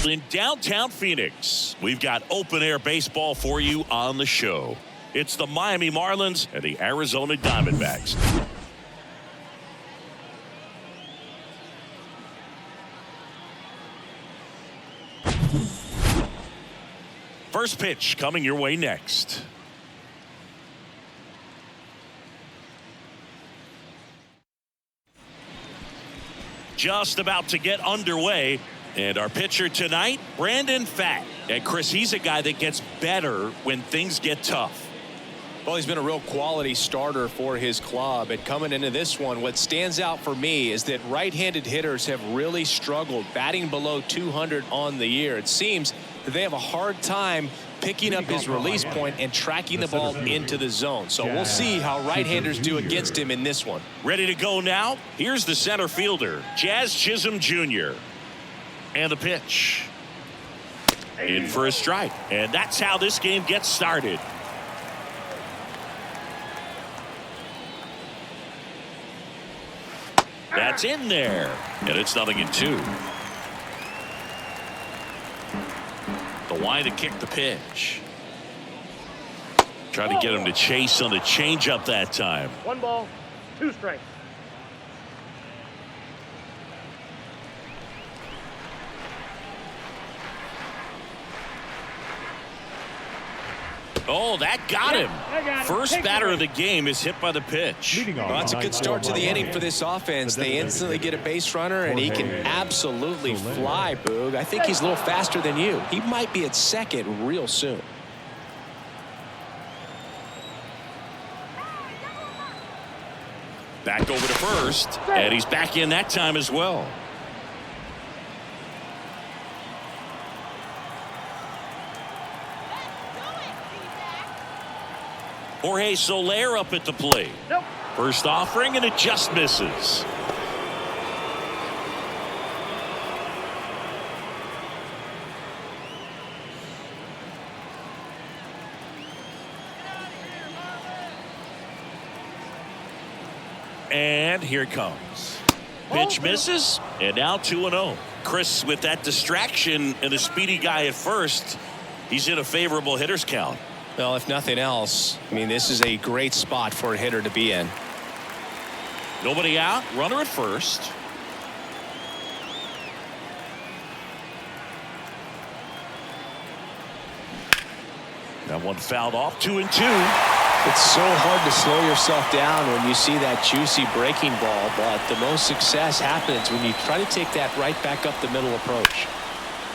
field in downtown Phoenix. We've got open-air baseball for you on the show. It's the Miami Marlins and the Arizona Diamondbacks. First pitch coming your way next. Just about to get underway. And our pitcher tonight, Brandon Pfaadt. And Chris, he's a guy that gets better when things get tough. Well, he's been a real quality starter for his club. And coming into this one, what stands out for me is that right-handed hitters have really struggled, batting below 200 on the year. It seems that they have a hard time picking up his release point and tracking the ball into the zone. So we'll see how right-handers do against him in this one. Ready to go now? Here's the center fielder, Jazz Chisholm Jr. And the pitch. In for a strike. And that's how this game gets started. That's in there. And it's 0-2. The line to kick the pitch. Trying to get him to chase on the changeup that time. 1 ball, 2 strikes. Oh, that got him. First batter of the game is hit by the pitch. Well, that's a good start to the inning for this offense. They instantly get a base runner, and he can absolutely fly, Boog. I think he's a little faster than you. He might be at second real soon. Back over to first, and he's back in that time as well. Jorge Soler up at the plate. First offering, and it just misses. And here it comes. Pitch misses, and now 2-0. Chris, with that distraction and a speedy guy at first, he's in a favorable hitter's count. Well, if nothing else, I mean, this is a great spot for a hitter to be in. Nobody out, runner at first. That one fouled off, 2-2. It's so hard to slow yourself down when you see that juicy breaking ball, but the most success happens when you try to take that right back up the middle approach.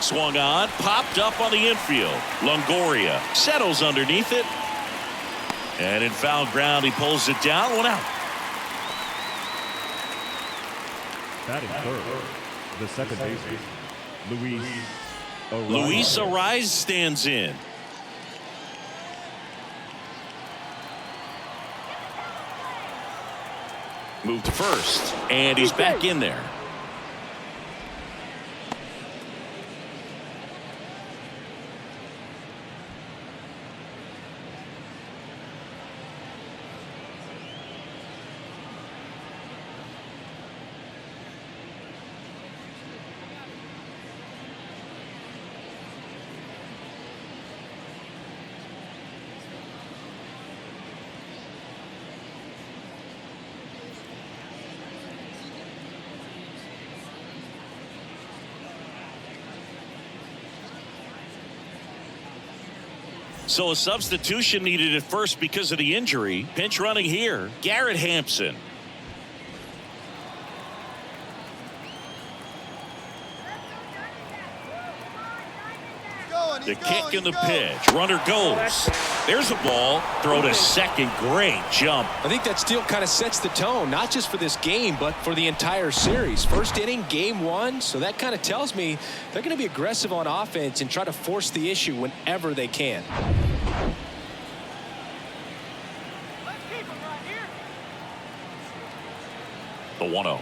Swung on, popped up on the infield. Longoria settles underneath it. And in foul ground, he pulls it down. 1 out. Batting third, the second baseman, Luis Arraez stands in. Move to first, and he's back in there. So a substitution needed at first because of the injury. Pinch running here, Garrett Hampson. The kick and the pitch. Runner goes. There's a ball. Throw to second. Great jump. I think that steal kind of sets the tone, not just for this game, but for the entire series. First inning, game 1. So that kind of tells me they're going to be aggressive on offense and try to force the issue whenever they can. The 1-0.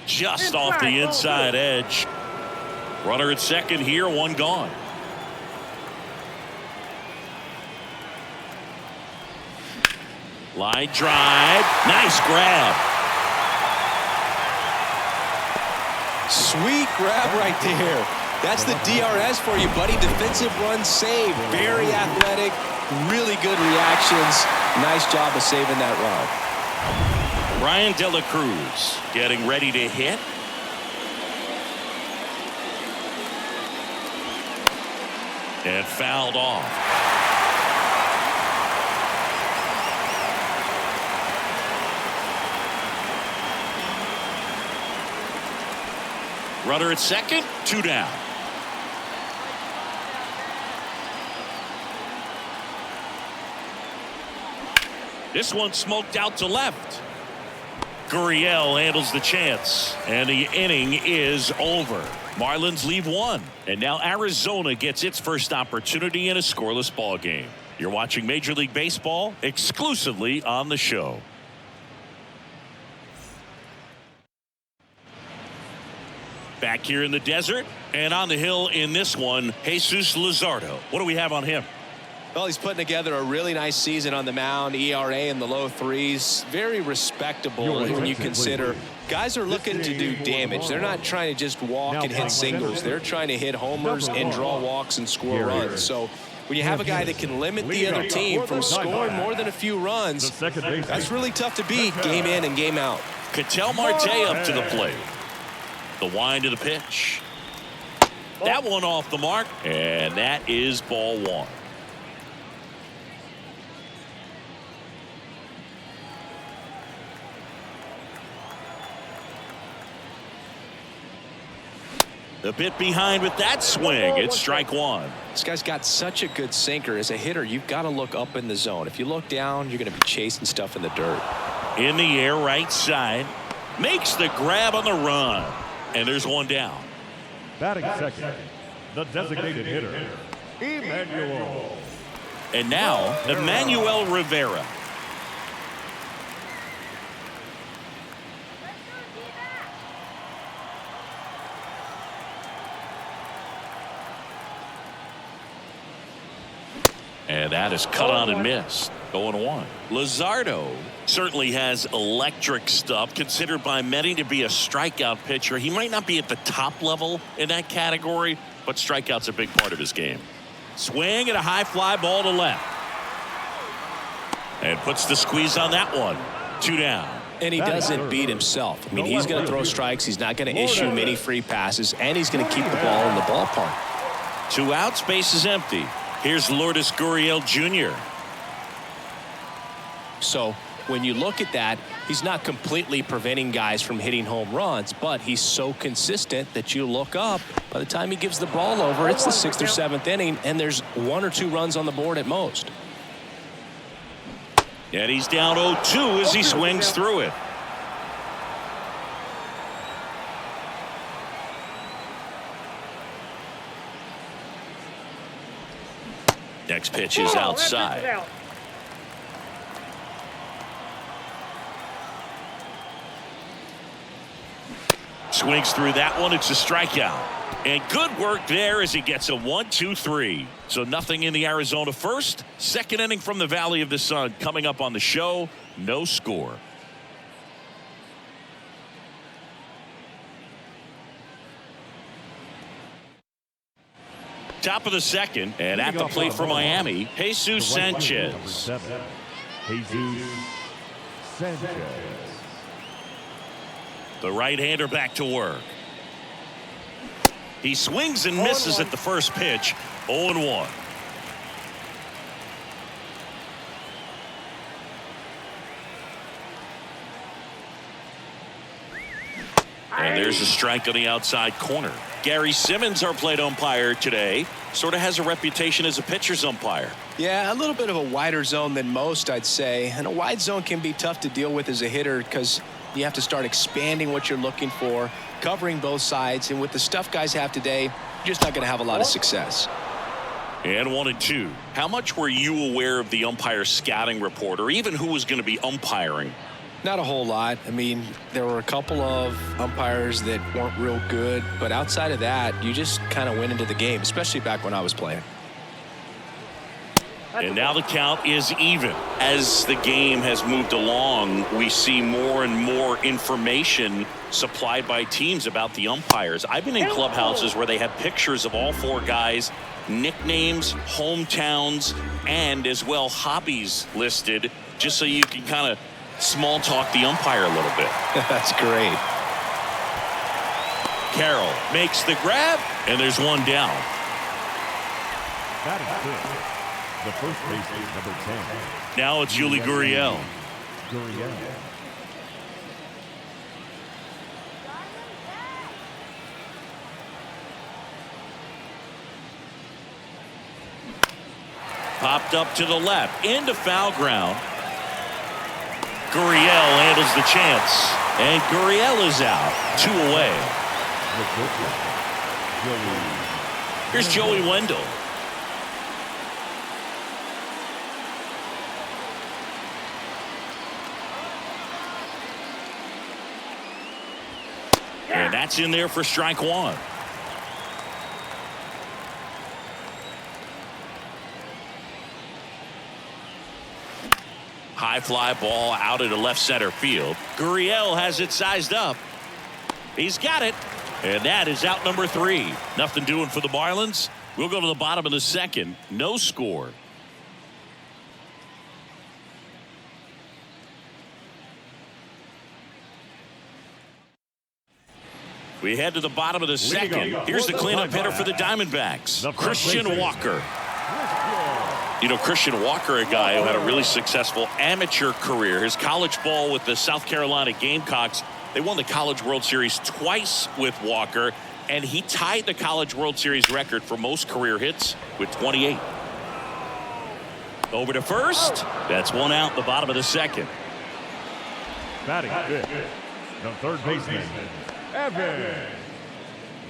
Just off the inside edge. Runner at second here, 1 gone. Line drive. Nice grab. Sweet grab right there. That's the DRS for you, buddy. Defensive run save. Very athletic. Really good reactions. Nice job of saving that run. Ryan De La Cruz getting ready to hit. And fouled off. Runner at second, 2 down. This one smoked out to left. Gurriel handles the chance, and the inning is over. Marlins leave 1, and now Arizona gets its first opportunity in a scoreless ball game. You're watching Major League Baseball exclusively on the show. Back here in the desert, and on the hill in this one, Jesus Luzardo. What do we have on him? Well, he's putting together a really nice season on the mound. ERA in the low 3s. Very respectable when you consider guys are looking to do damage. They're not trying to just walk and hit singles. They're trying to hit homers and draw walks and score runs. So when you have a guy that can limit the other team from scoring more than a few runs, that's really tough to beat game in and game out. Ketel Marte up to the plate. The wind of the pitch. That one off the mark, and that is ball 1. A bit behind with that swing. It's strike 1. This guy's got such a good sinker. As a hitter, you've got to look up in the zone. If you look down, you're going to be chasing stuff in the dirt. In the air, right side. Makes the grab on the run. And there's 1 down. Batting second, the designated hitter, Emmanuel. And now, Emmanuel Rivera. And that is cut on and missed. 0-1. Luzardo certainly has electric stuff, considered by many to be a strikeout pitcher. He might not be at the top level in that category, but strikeout's a big part of his game. Swing and a high fly ball to left. And puts the squeeze on that one. 2 down. And he doesn't beat himself. I mean, he's going to throw strikes. He's not going to issue many free passes, and he's going to keep the ball in the ballpark. 2 outs, base is empty. Here's Lourdes Gurriel Jr. So when you look at that, he's not completely preventing guys from hitting home runs, but he's so consistent that you look up. By the time he gives the ball over, it's the 6th or 7th inning, and there's 1 or 2 runs on the board at most. And he's down 0-2 as he swings through it. Next pitch is outside. Swings through that one. It's a strikeout. And good work there as he gets a 1-2-3. So nothing in the Arizona first. Second inning from the Valley of the Sun coming up on the show. No score. Top of the second, and at the plate for Miami, Jesus Sanchez. Jesus Sanchez. The right-hander back to work. He swings and misses at the first pitch. 0-1. And there's a strike on the outside corner. Gary Simmons, our plate umpire today, sort of has a reputation as a pitcher's umpire. Yeah, a little bit of a wider zone than most, I'd say. And a wide zone can be tough to deal with as a hitter because you have to start expanding what you're looking for, covering both sides. And with the stuff guys have today, you're just not going to have a lot of success. And 1-2. How much were you aware of the umpire scouting report, or even who was going to be umpiring? Not a whole lot. I mean, there were a couple of umpires that weren't real good, but outside of that, you just kind of went into the game, especially back when I was playing. And now the count is even. As the game has moved along, we see more and more information supplied by teams about the umpires. I've been in clubhouses where they have pictures of all four guys, nicknames, hometowns, and as well hobbies listed, just so you can kind of small talk the umpire a little bit. That's great. Carroll makes the grab, and there's one down. Batting fifth, the first baseman, number 10. Now it's Yuli Gurriel. Gurriel. Popped up to the left, into foul ground. Gurriel handles the chance, and Gurriel is out. 2 away. Here's Joey Wendell. And that's in there for strike one. High fly ball out into left center field. Gurriel has it sized up. He's got it. And that is out number 3. Nothing doing for the Marlins. We'll go to the bottom of the second. No score. We head to the bottom of the second. Here's the cleanup hitter for the Diamondbacks, Christian Walker. You know, Christian Walker, a guy who had a really successful amateur career. His college ball with the South Carolina Gamecocks. They won the College World Series twice with Walker, and he tied the College World Series record for most career hits with 28. Over to first. That's one out, the bottom of the second. Batting fifth, the third baseman, Evan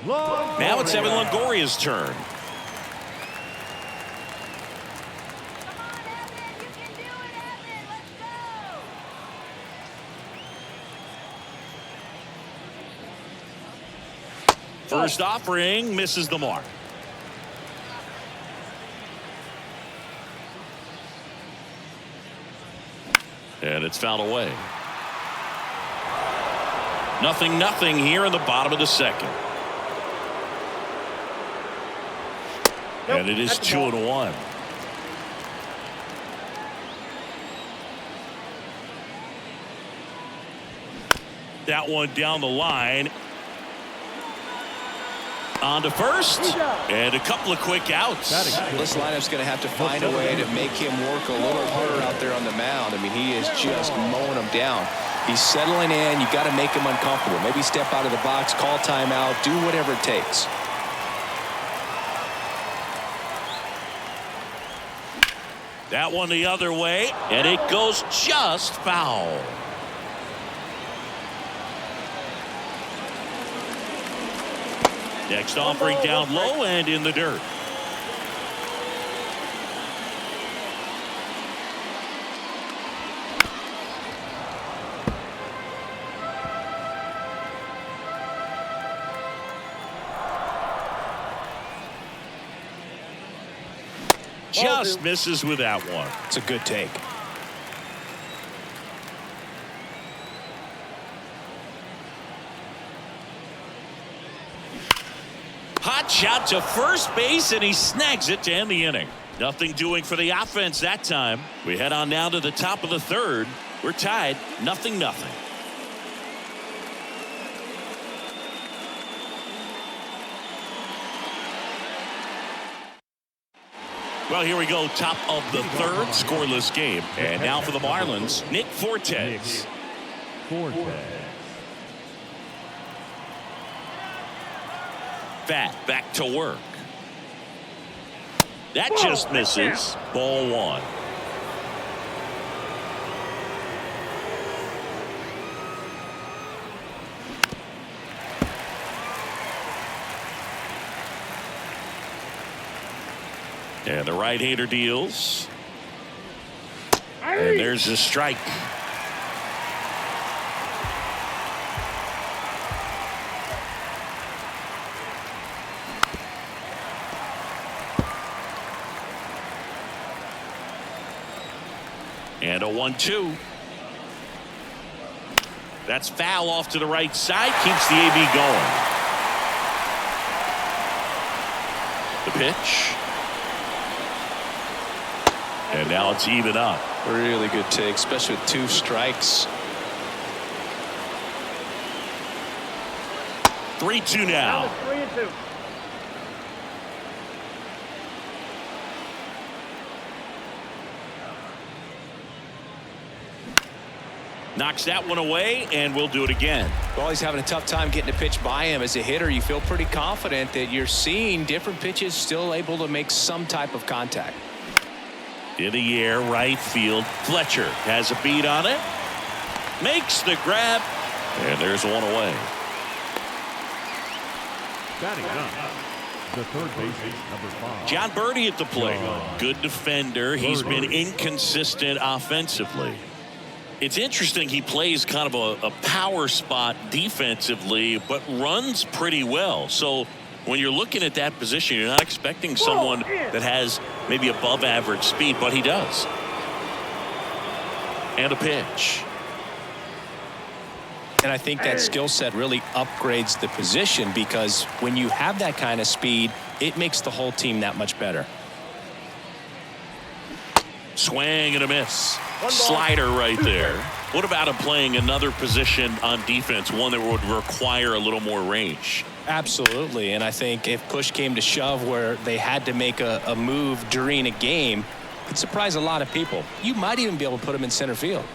Longoria. Now it's Evan Longoria's turn. First offering misses the mark. And it's fouled away. 0-0 here in the bottom of the second. And it is 2-1. That one down the line. On to first, and a couple of quick outs. This lineup's going to have to find a way to make him work a little harder out there on the mound. I mean, he is just mowing them down. He's settling in. You got to make him uncomfortable. Maybe step out of the box, call timeout, do whatever it takes. That one the other way, and it goes just foul. Next offering down low and in the dirt. Just misses with that one. It's a good take. Hot shot to first base, and he snags it to end the inning. Nothing doing for the offense that time. We head on now to the top of the third. We're tied 0-0. Well, here we go, top of the third, scoreless game. And now for the Marlins, Nick Fortes. Fat back to work. That just misses. Ball one. And the right-hander deals. And there's a strike. And a 1-2. That's foul off to the right side. Keeps the AB going. The pitch. And now it's even up. Really good take, especially with 2 strikes. 3-2 now. 3-2. Knocks that one away, and we'll do it again. Well, he's having a tough time getting a pitch by him. As a hitter, you feel pretty confident that you're seeing different pitches still able to make some type of contact. In the air, right field. Fletcher has a beat on it. Makes the grab. And there's one away. Batting up, the third baseman, number 5. John Birdie at the plate. Good defender. He's been inconsistent offensively. It's interesting, he plays kind of a power spot defensively, but runs pretty well. So when you're looking at that position, you're not expecting someone that has maybe above average speed, but he does. And a pitch. And I think that skill set really upgrades the position, because when you have that kind of speed, it makes the whole team that much better. Swing and a miss. Slider right there. What about him playing another position on defense, one that would require a little more range? Absolutely. And I think if push came to shove where they had to make a move during a game, it'd surprise a lot of people. You might even be able to put him in center field.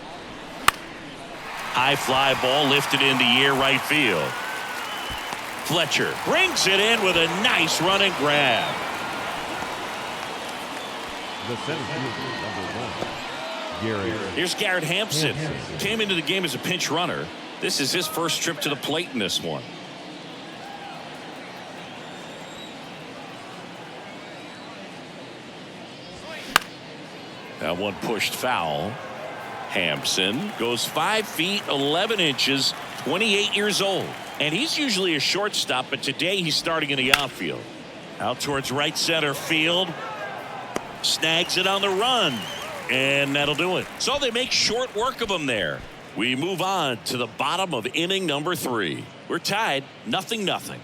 High fly ball lifted in the air, right field. Fletcher brings it in with a nice run and grab. The center fielder, number 1. Here's Garrett Hampson. Came into the game as a pinch runner. This is his first trip to the plate in this one. That one pushed foul. Hampson goes 5 feet 11 inches, 28 years old, and he's usually a shortstop, but today he's starting in the outfield. Out towards right center field. Snags it on the run. And that'll do it. So they make short work of him there. We move on to the bottom of inning number 3. We're tied 0-0.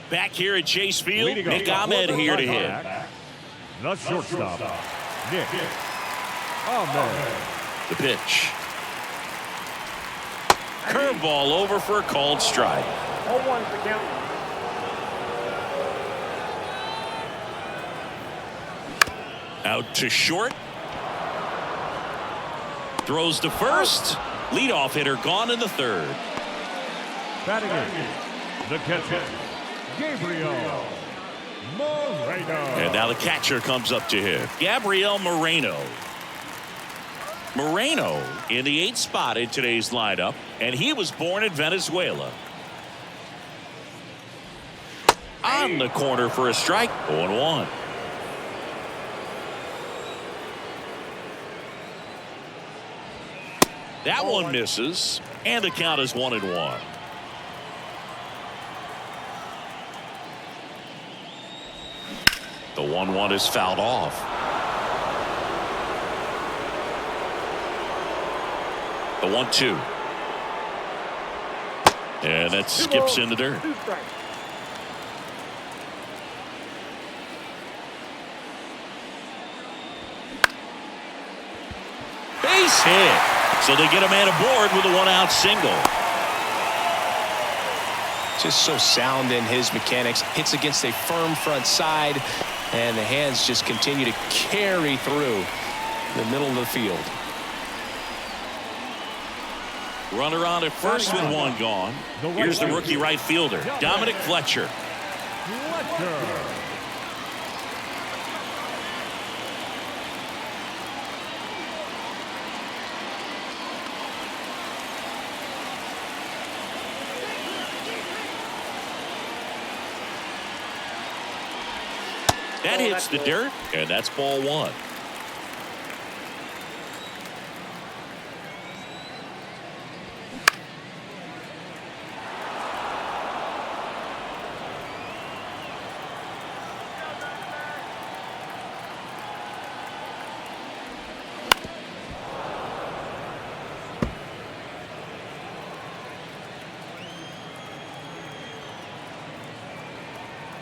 Back here at Chase Field, Nick Ahmed here to hit. The shortstop, Nick Ahmed. The pitch. Curveball over for a called strike. 0-1 for count. Out to short. Throws to first. Leadoff hitter gone in the 3rd. Batting in, the catcher, Gabriel Moreno. And now the catcher comes up to hit. Gabriel Moreno. Moreno in the 8th spot in today's lineup, and he was born in Venezuela. On the corner for a strike. 0-1. That one misses, and the count is 1-1. The 1-1 is fouled off. The 1-2. And that skips in the dirt. 2 strikes. Base hit. So they get a man aboard with a 1-out single. Just so sound in his mechanics. Hits against a firm front side, and the hands just continue to carry through the middle of the field. Runner on at first with 1 gone. Here's the rookie right fielder, Dominic Fletcher. That hits the dirt, and that's ball 1.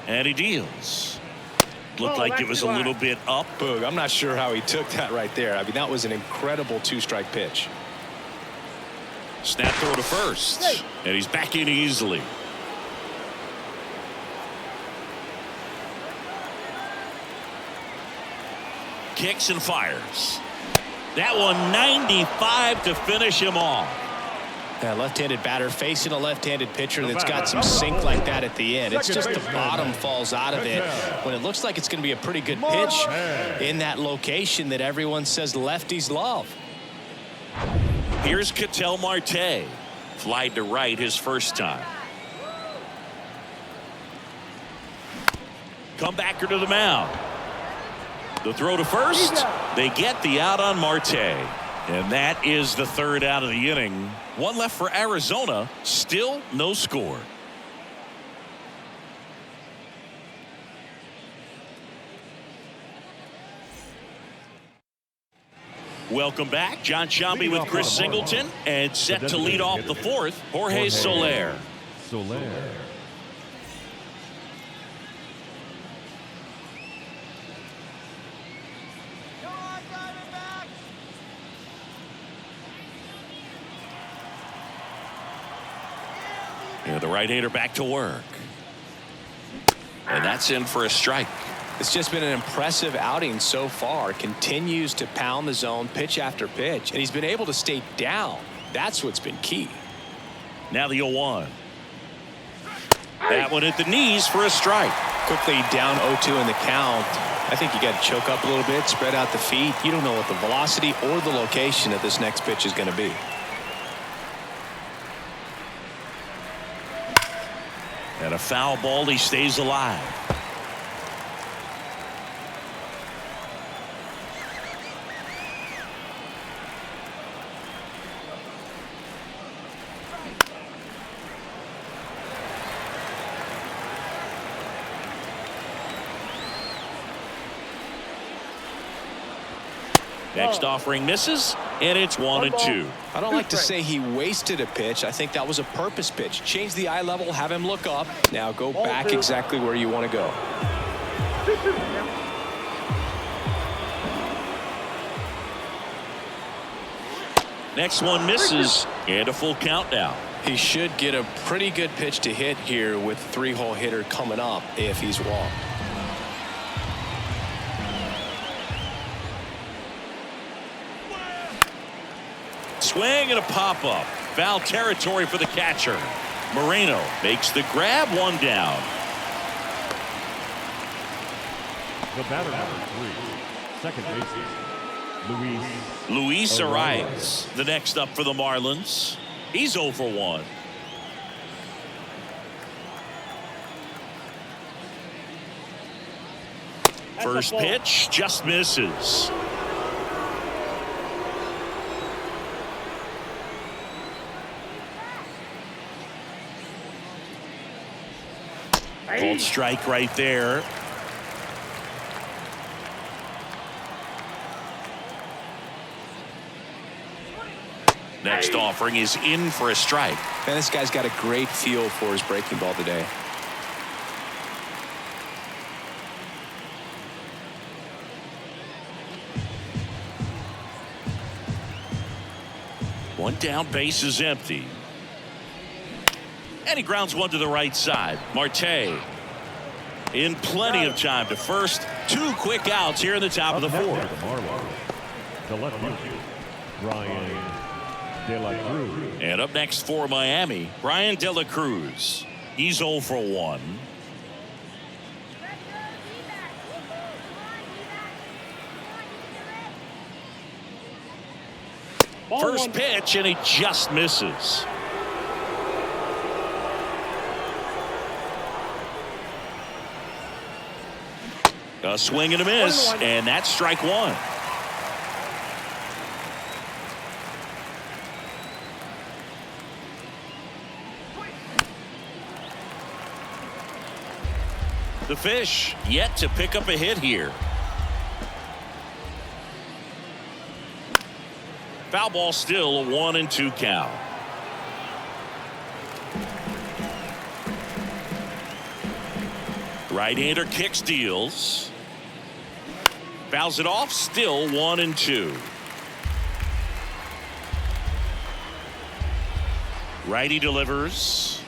And he deals. Looked like it was a little bit up. Boog, I'm not sure how he took that right there. I mean, that was an incredible two-strike pitch. Snap throw to first. And he's back in easily. Kicks and fires. That one 95 to finish him off. That left-handed batter facing a left-handed pitcher that's got some sink like that at the end. It's just the bottom falls out of it when it looks like it's going to be a pretty good pitch in that location that everyone says lefties love. Here's Ketel Marte. Flied to right his first time. Comebacker to the mound. The throw to first. They get the out on Marte. And that is the third out of the inning. One left for Arizona. Still no score. Welcome back. John Shambi with Chris Singleton. And set to lead off the fourth, Jorge Soler. And the right-hander back to work. And that's in for a strike. It's just been an impressive outing so far. Continues to pound the zone pitch after pitch. And he's been able to stay down. That's what's been key. Now the 0-1. That one at the knees for a strike. Quickly down 0-2 in the count. I think you got to choke up a little bit, spread out the feet. You don't know what the velocity or the location of this next pitch is going to be. And a foul ball, he stays alive. Next offering misses, and it's 1-2. I don't like to say he wasted a pitch. I think that was a purpose pitch. Change the eye level, have him look up. Now go back exactly where you want to go. Next one misses, and a full count now. He should get a pretty good pitch to hit here with a three-hole hitter coming up if he's walked. Swing and a pop-up. Foul territory for the catcher. Moreno makes the grab, one down. The batter number 3, second baseman, Luis Arias, the next up for the Marlins. He's 0 for 1. First pitch just misses. Called strike right there. Next offering is in for a strike. Man, this guy's got a great feel for his breaking ball today. One down, base is empty. And he grounds one to the right side. Marte in plenty of time to first. 2 quick outs here in the top of the fourth. The left fielder, Brian De La Cruz. And up next for Miami, Brian De La Cruz. He's 0 for 1. First pitch, and he just misses. A swing and a miss, and that's strike 1. The Fish yet to pick up a hit here. Foul ball, still a 1-2 count. Right-hander kicks, deals. Fouls it off, still 1-2. Righty delivers.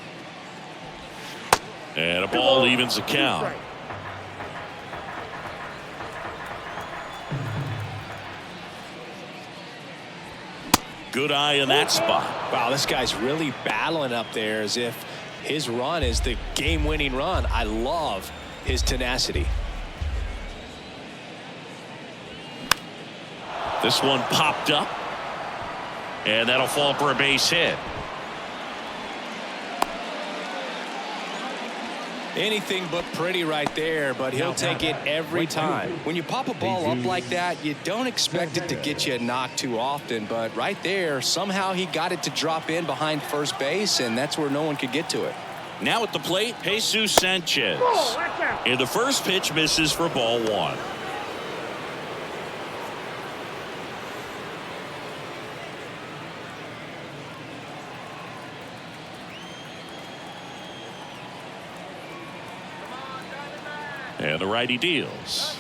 And a ball evens the count. Good eye in that spot. Wow, this guy's really battling up there as if his run is the game-winning run. I love his tenacity. This one popped up. And that'll fall for a base hit. Anything but pretty right there, but he'll take it every time. When you pop a ball up like that, you don't expect it to get you a knock too often, but right there, somehow he got it to drop in behind first base, and that's where no one could get to it. Now at the plate, Jesus Sanchez. And the first pitch misses for ball 1. And the righty deals.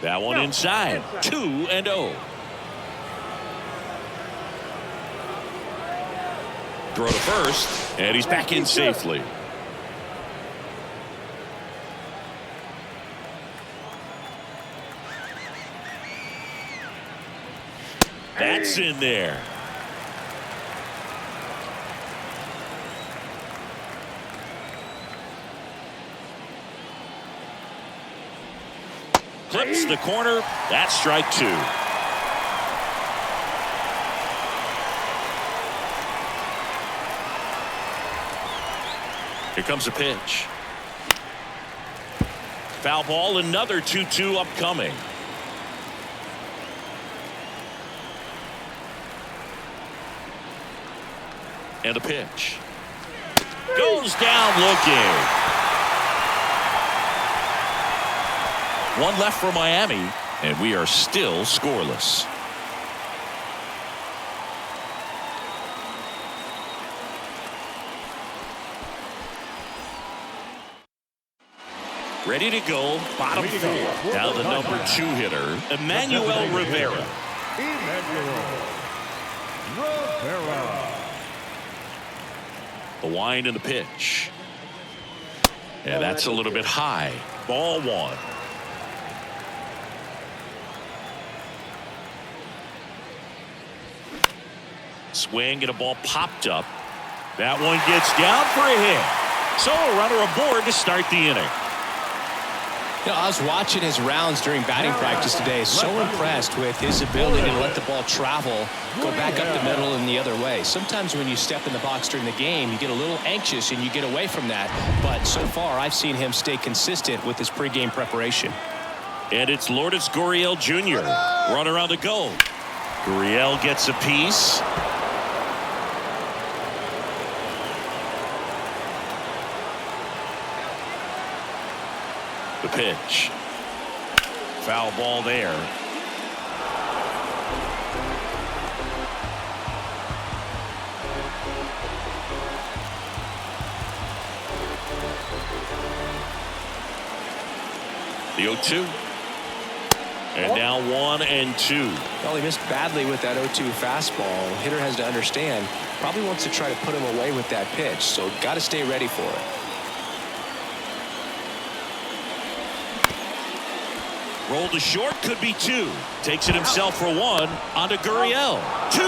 That one inside. 2-0. Throw to first, and he's back in safely. That's in there. Clips the corner. That's strike 2. Here comes a pitch. Foul ball, another 2-2 upcoming. And a pitch. Goes down looking. One left for Miami, and we are still scoreless. Ready to go, bottom 4. Now the number 2 hitter, Emmanuel Rivera. The wind and the pitch. And that's a little bit high. Ball 1. Swing and a ball popped up. That one gets down for a hit. So a runner aboard to start the inning. You know, I was watching his rounds during batting practice today. So impressed with his ability to let the ball travel, go back up the middle and the other way. Sometimes when you step in the box during the game, you get a little anxious and you get away from that. But so far, I've seen him stay consistent with his pregame preparation. And it's Lourdes Gurriel Jr. Runner on the go. Gurriel gets a piece. The pitch. Foul ball there. The 0-2. And now 1-2. Well, he missed badly with that 0-2 fastball. Hitter has to understand, probably wants to try to put him away with that pitch, so got to stay ready for it. Rolled to short, could be 2. Takes it himself for 1. On to Gurriel. 2.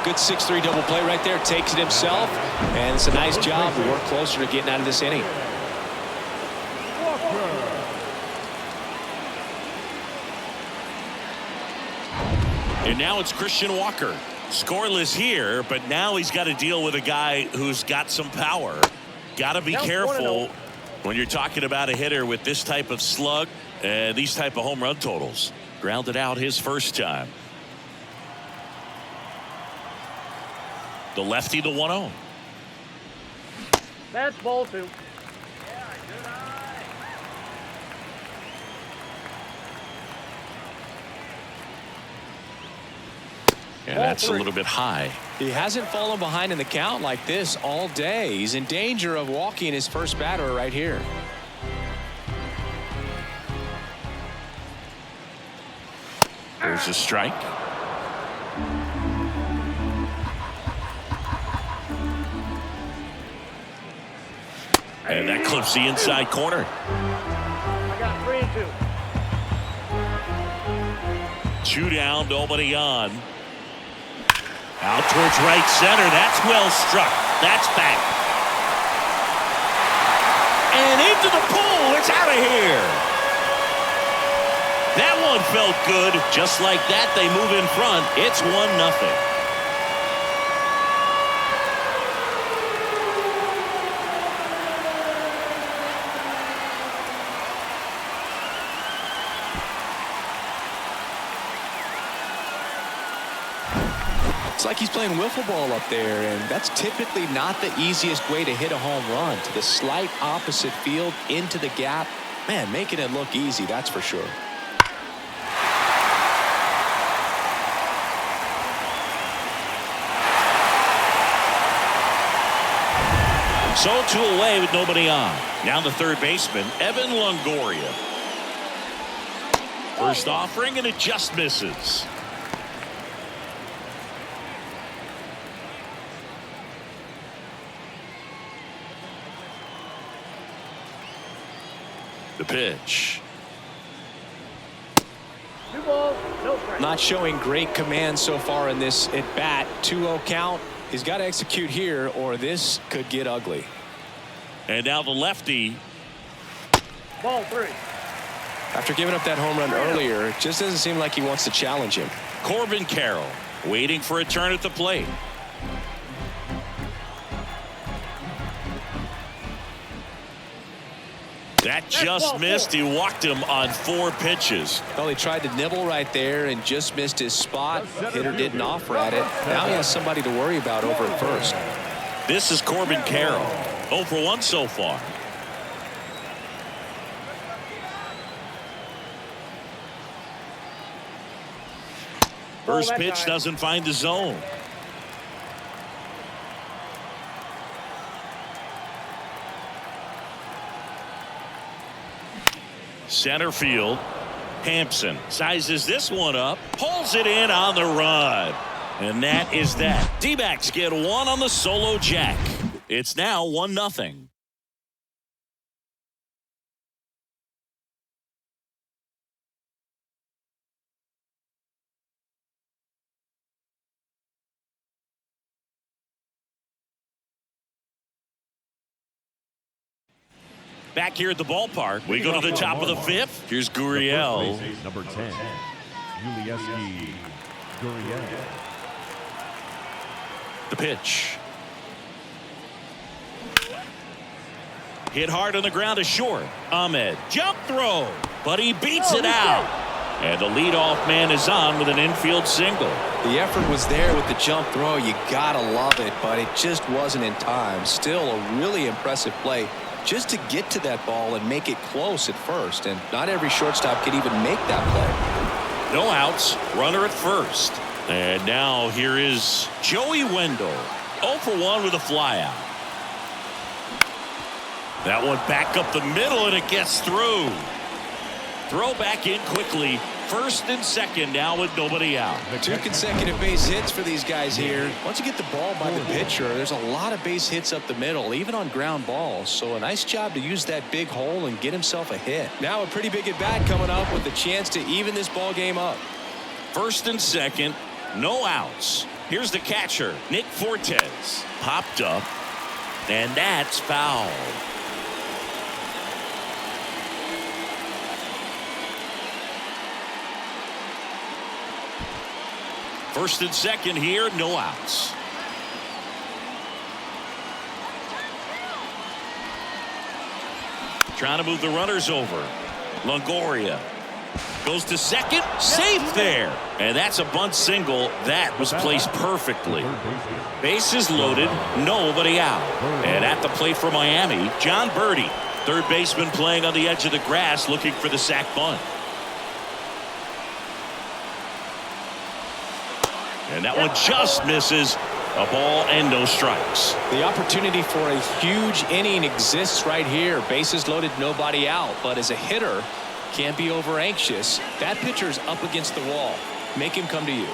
Good 6-3 double play right there. Takes it himself, and it's a nice job to work closer to getting out of this inning. And now it's Christian Walker. Scoreless here, but now he's got to deal with a guy who's got some power. Got to be careful when you're talking about a hitter with this type of slug and these type of home run totals. Grounded out his first time. The lefty, the 1-0. That's ball 2. And that's a little bit high. He hasn't fallen behind in the count like this all day. He's in danger of walking his first batter right here. There's a strike. And that clips the inside corner. I got 3 and 2. 2 down, nobody on. Out towards right center. That's well struck. That's back. And into the pool. It's out of here. That one felt good. Just like that, they move in front. It's 1-0. It's like he's playing wiffle ball up there, and that's typically not the easiest way to hit a home run. To the slight opposite field, into the gap. Man, making it look easy, that's for sure. So 2 away with nobody on. Now the third baseman, Evan Longoria. First offering, and it just misses. The pitch. 2 balls, no strikes. Not showing great command so far in this at bat. 2-0 count. He's got to execute here, or this could get ugly. And now the lefty. Ball 3. After giving up that home run earlier, it just doesn't seem like he wants to challenge him. Corbin Carroll waiting for a turn at the plate. That just missed. He walked him on 4 pitches. Well, he tried to nibble right there and just missed his spot. Hitter didn't offer at it. Now he has somebody to worry about over at first. This is Corbin Carroll. 0 for 1 so far. First pitch doesn't find the zone. Center field. Hampson sizes this one up, pulls it in on the run. And that is that. D-backs get 1 on the solo jack. It's now 1-0. Back here at the ballpark, we go to the top of the 5th. Here's Gurriel. Number 10, Yulieski Gurriel. The pitch. Hit hard on the ground to short. Ahmed, jump throw, but he beats it out. And the leadoff man is on with an infield single. The effort was there with the jump throw. You gotta love it, but it just wasn't in time. Still a really impressive play just to get to that ball and make it close at first. And not every shortstop can even make that play. No outs, runner at first. And now here is Joey Wendell. 0 for 1 with a flyout. That one back up the middle, and it gets through. Throw back in quickly. First and second now with nobody out. 2 consecutive base hits for these guys here. Once you get the ball by the pitcher, there's a lot of base hits up the middle, even on ground balls. So a nice job to use that big hole and get himself a hit. Now a pretty big at bat coming up with a chance to even this ball game up. First and second, no outs. Here's the catcher, Nick Fortes. Popped up, and that's foul. First and second here, no outs. Trying to move the runners over. Longoria goes to second, safe there. And that's a bunt single. That was placed perfectly. Bases loaded, nobody out. And at the plate for Miami, John Birdie, third baseman playing on the edge of the grass, looking for the sac bunt. And that one just misses. A ball and no strikes. The opportunity for a huge inning exists right here. Bases loaded, nobody out. But as a hitter, can't be over anxious. That pitcher's up against the wall. make him come to you.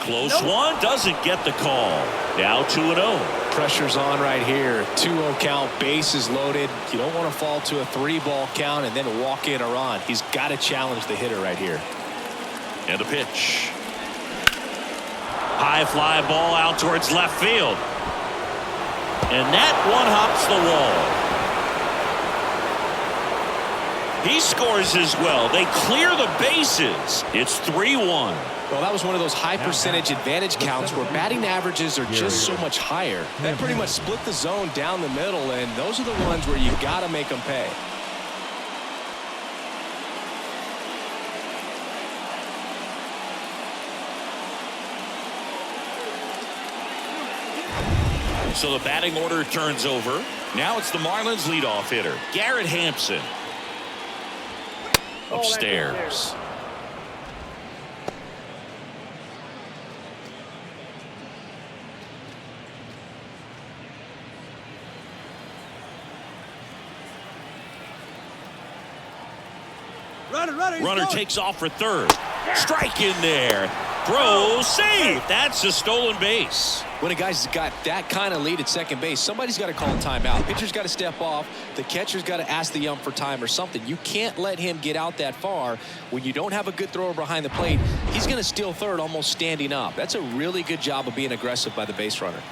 Close one, doesn't get the call. Now 2-0. Pressure's on right here. 2-0 count, bases loaded. You don't want to fall to a 3-ball count and then walk in or on. He's got to challenge the hitter right here. And a pitch. High fly ball out towards left field. And that one hops the wall. He scores as well. They clear the bases. It's 3-1. Well, that was one of those high percentage advantage counts where batting averages are just so much higher. That pretty much split the zone down the middle, and those are the ones where you got to make them pay. So the batting order turns over. Now it's the Marlins leadoff hitter, Garrett Hampson. Upstairs. Runner takes off for third. Strike in there. Throw, safe. That's a stolen base. When a guy's got that kind of lead at second base, somebody's got to call a timeout. Pitcher's got to step off. The catcher's got to ask the ump for time or something. You can't let him get out that far. When you don't have a good thrower behind the plate, he's going to steal third almost standing up. That's a really good job of being aggressive by the base runner.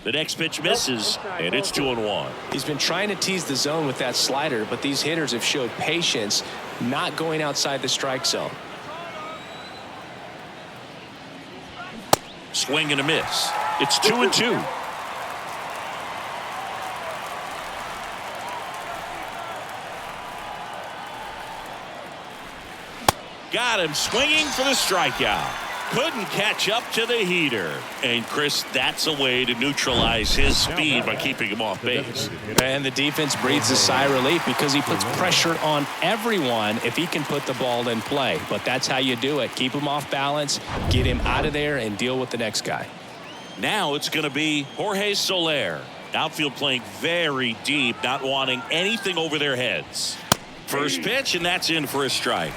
The next pitch misses, and it's 2-1. He's been trying to tease the zone with that slider, but these hitters have showed patience, not going outside the strike zone. Swing and a miss. It's 2-2. Got him swinging for the strikeout. Couldn't catch up to the heater. And Chris, that's a way to neutralize his speed by keeping him off base. And the defense breathes a sigh of relief because he puts pressure on everyone if he can put the ball in play. But that's how you do it. Keep him off balance, get him out of there, and deal with the next guy. Now it's going to be Jorge Soler. Outfield playing very deep, not wanting anything over their heads. First pitch, and that's in for a strike.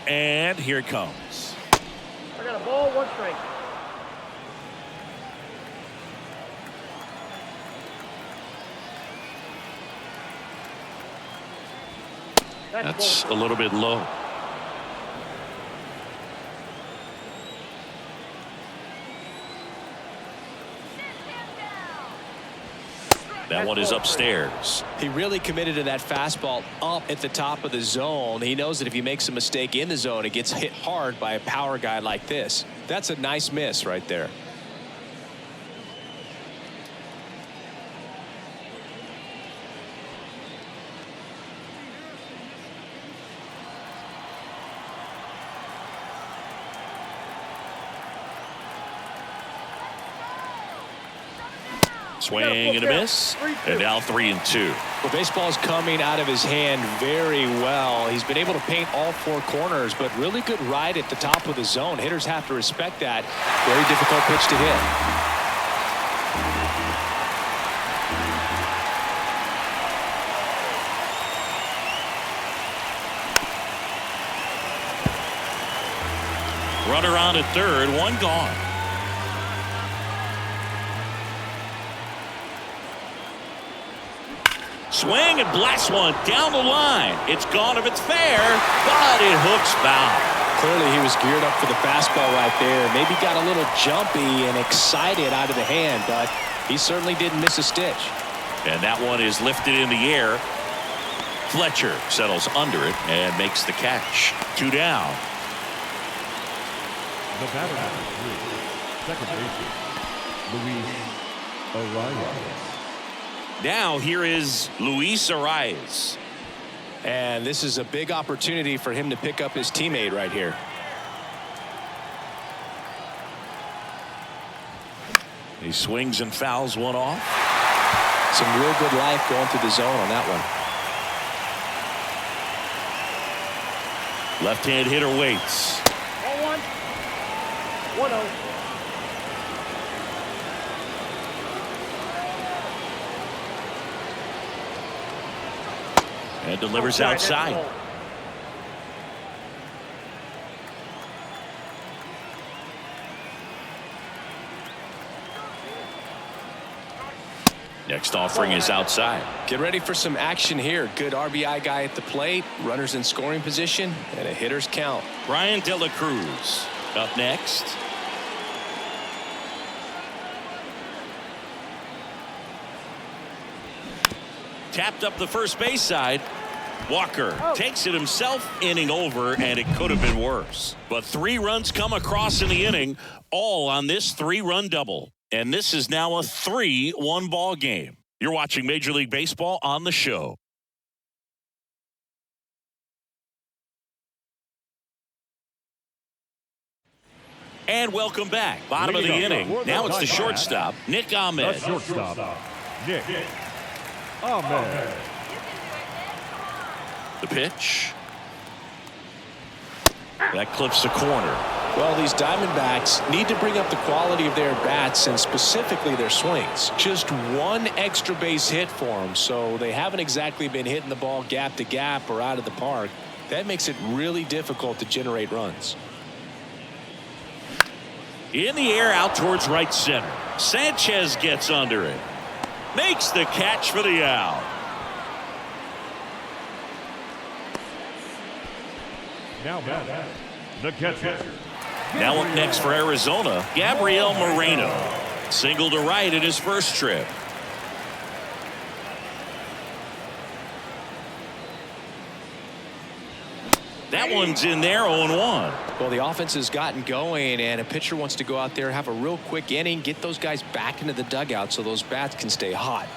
And here it comes. I got a ball, 1 strike. That's a little bit low. That one is upstairs. He really committed to that fastball up at the top of the zone. He knows that if he makes a mistake in the zone, it gets hit hard by a power guy like this. That's a nice miss right there. Swing and a miss, and now 3-2. Well, baseball's coming out of his hand very well. He's been able to paint all 4 corners, but really good ride at the top of the zone. Hitters have to respect that. Very difficult pitch to hit. Runner on at third, 1 gone. Swing and blast one down the line. It's gone if it's fair, but it hooks foul. Clearly he was geared up for the fastball right there. Maybe got a little jumpy and excited out of the hand, but he certainly didn't miss a stitch. And that one is lifted in the air. Fletcher settles under it and makes the catch. 2 down. The batter number 3, second baseman, Luis Arias. Now here is Luis Arias. And this is a big opportunity for him to pick up his teammate right here. He swings and fouls one off. Some real good life going through the zone on that one. Left-hand hitter waits. 1-1. 1-0. And delivers outside. Next offering is outside. Get ready for some action here. Good RBI guy at the plate. Runners in scoring position. And a hitter's count. Brian De La Cruz up next. Tapped up the first base side. Walker takes it himself. Inning over, and it could have been worse. But 3 runs come across in the inning, all on this 3-run double. And this is now a 3-1 ball game. You're watching Major League Baseball on the show. And welcome back. Bottom of the inning. Now it's the shortstop, Nick Ahmed. The shortstop, Nick Ahmed. The pitch. That clips the corner. Well, these Diamondbacks need to bring up the quality of their bats and specifically their swings. Just 1 extra base hit for them, so they haven't exactly been hitting the ball gap to gap or out of the park. That makes it really difficult to generate runs. In the air out towards right center. Sanchez gets under it. Makes the catch for the out. Now back, the catcher. Now up next for Arizona, Gabriel Moreno. Single to right in his first trip. That one's in there, 0-1. Well, the offense has gotten going, and a pitcher wants to go out there, have a real quick inning, get those guys back into the dugout so those bats can stay hot.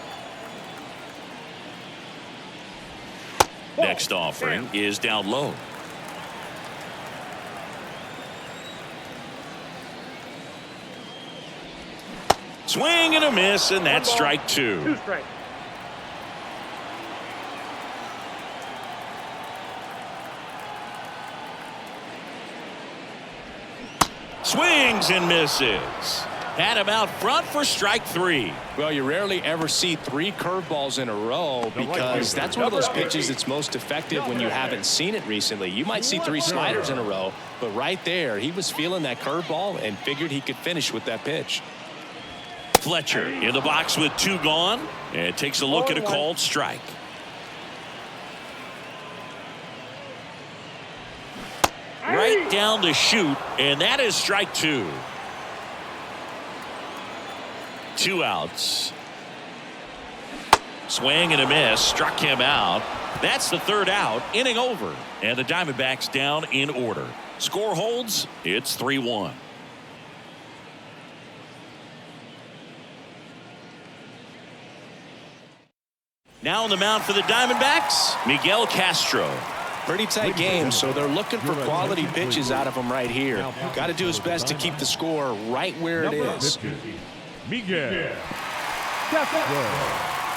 Next offering is down low. Swing and a miss, and that's strike 2. 2 strikes. Swings and misses. Had him out front for strike 3. Well, you rarely ever see 3 curveballs in a row because that's one of those pitches that's most effective when you haven't seen it recently. You might see 3 sliders in a row, but right there, he was feeling that curveball and figured he could finish with that pitch. Fletcher in the box with 2 gone, and takes a look at a called strike. Right down the chute, and that is strike 2. 2 outs. Swing and a miss, struck him out. That's the 3rd out, inning over, and the Diamondbacks down in order. Score holds, it's 3-1. Now on the mound for the Diamondbacks, Miguel Castro. Pretty tight game, so they're looking for quality pitches out of him right here. Got to do his best to keep the score right where it is. Miguel.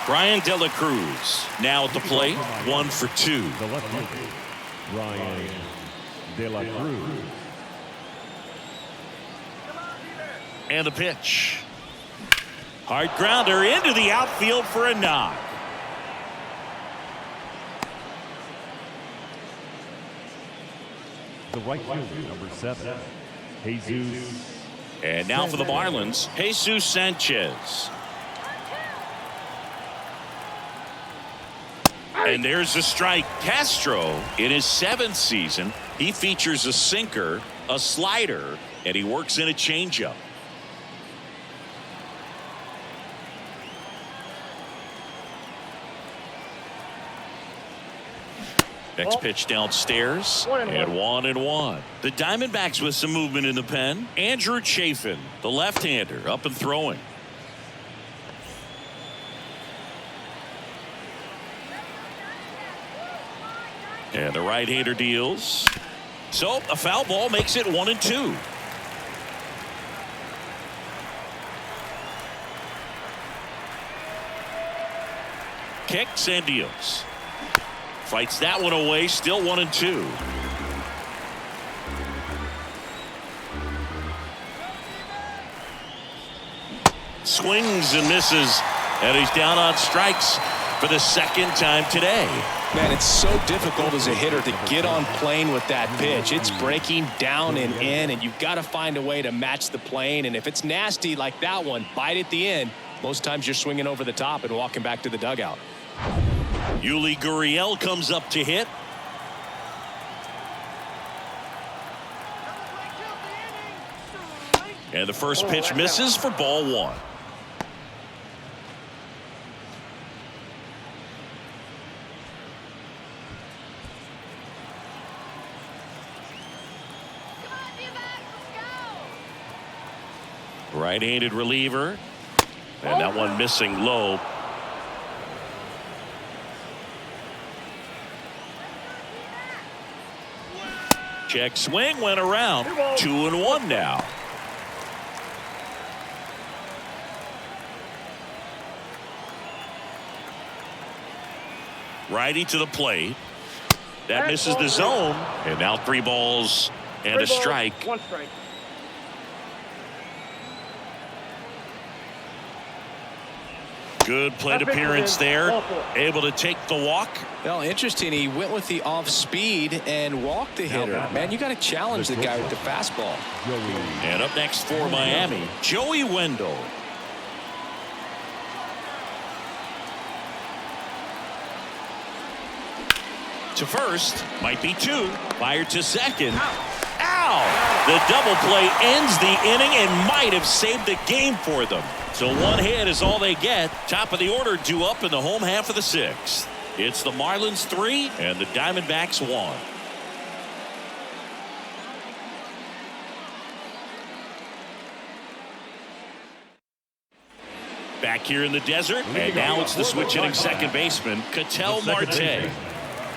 Brian De La Cruz now at the plate, 1 for 2. The left fielder, Brian De La Cruz. And the pitch. Hard grounder into the outfield for a knock. The right fielder, number 7, Jesus. And now for the Marlins, Jesus Sanchez. And there's the strike. Castro, in his 7th season, he features a sinker, a slider, and he works in a changeup. Next pitch downstairs, and 1-1. The Diamondbacks with some movement in the pen. Andrew Chafin, the left-hander, up and throwing. And the right-hander deals. So a foul ball makes it 1-2. Kicks and deals. Fights that one away, still 1-2. Swings and misses. And he's down on strikes for the second time today. Man, it's so difficult as a hitter to get on plane with that pitch. It's breaking down and in, and you've got to find a way to match the plane. And if it's nasty like that one, bite at the end, most times you're swinging over the top and walking back to the dugout. Yuli Gurriel comes up to hit. And the first pitch misses for ball one. Right-handed reliever. And that one missing low. Check swing, went around. 2-1 now. Righty to the plate. That misses the zone. And now 3 balls and a strike. 1 strike. Good plate appearance there. Able to take the walk. Well, interesting. He went with the off speed and walked the hitter. Man, you got to challenge the guy with the fastball. And up next for Miami, Joey Wendell. To first, might be 2. Fired to second. Ow! The double play ends the inning and might have saved the game for them. So 1 hit is all they get. Top of the order due up in the home half of the 6th. It's the Marlins 3 and the Diamondbacks 1. Back here in the desert, and now it's the switch-hitting second baseman, Ketel Marte.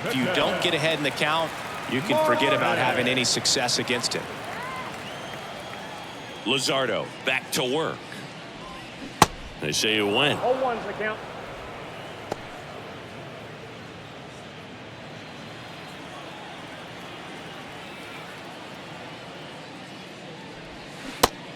If you don't get ahead in the count, you can forget about having any success against him. Luzardo back to work. They say you win. 0-1's the count.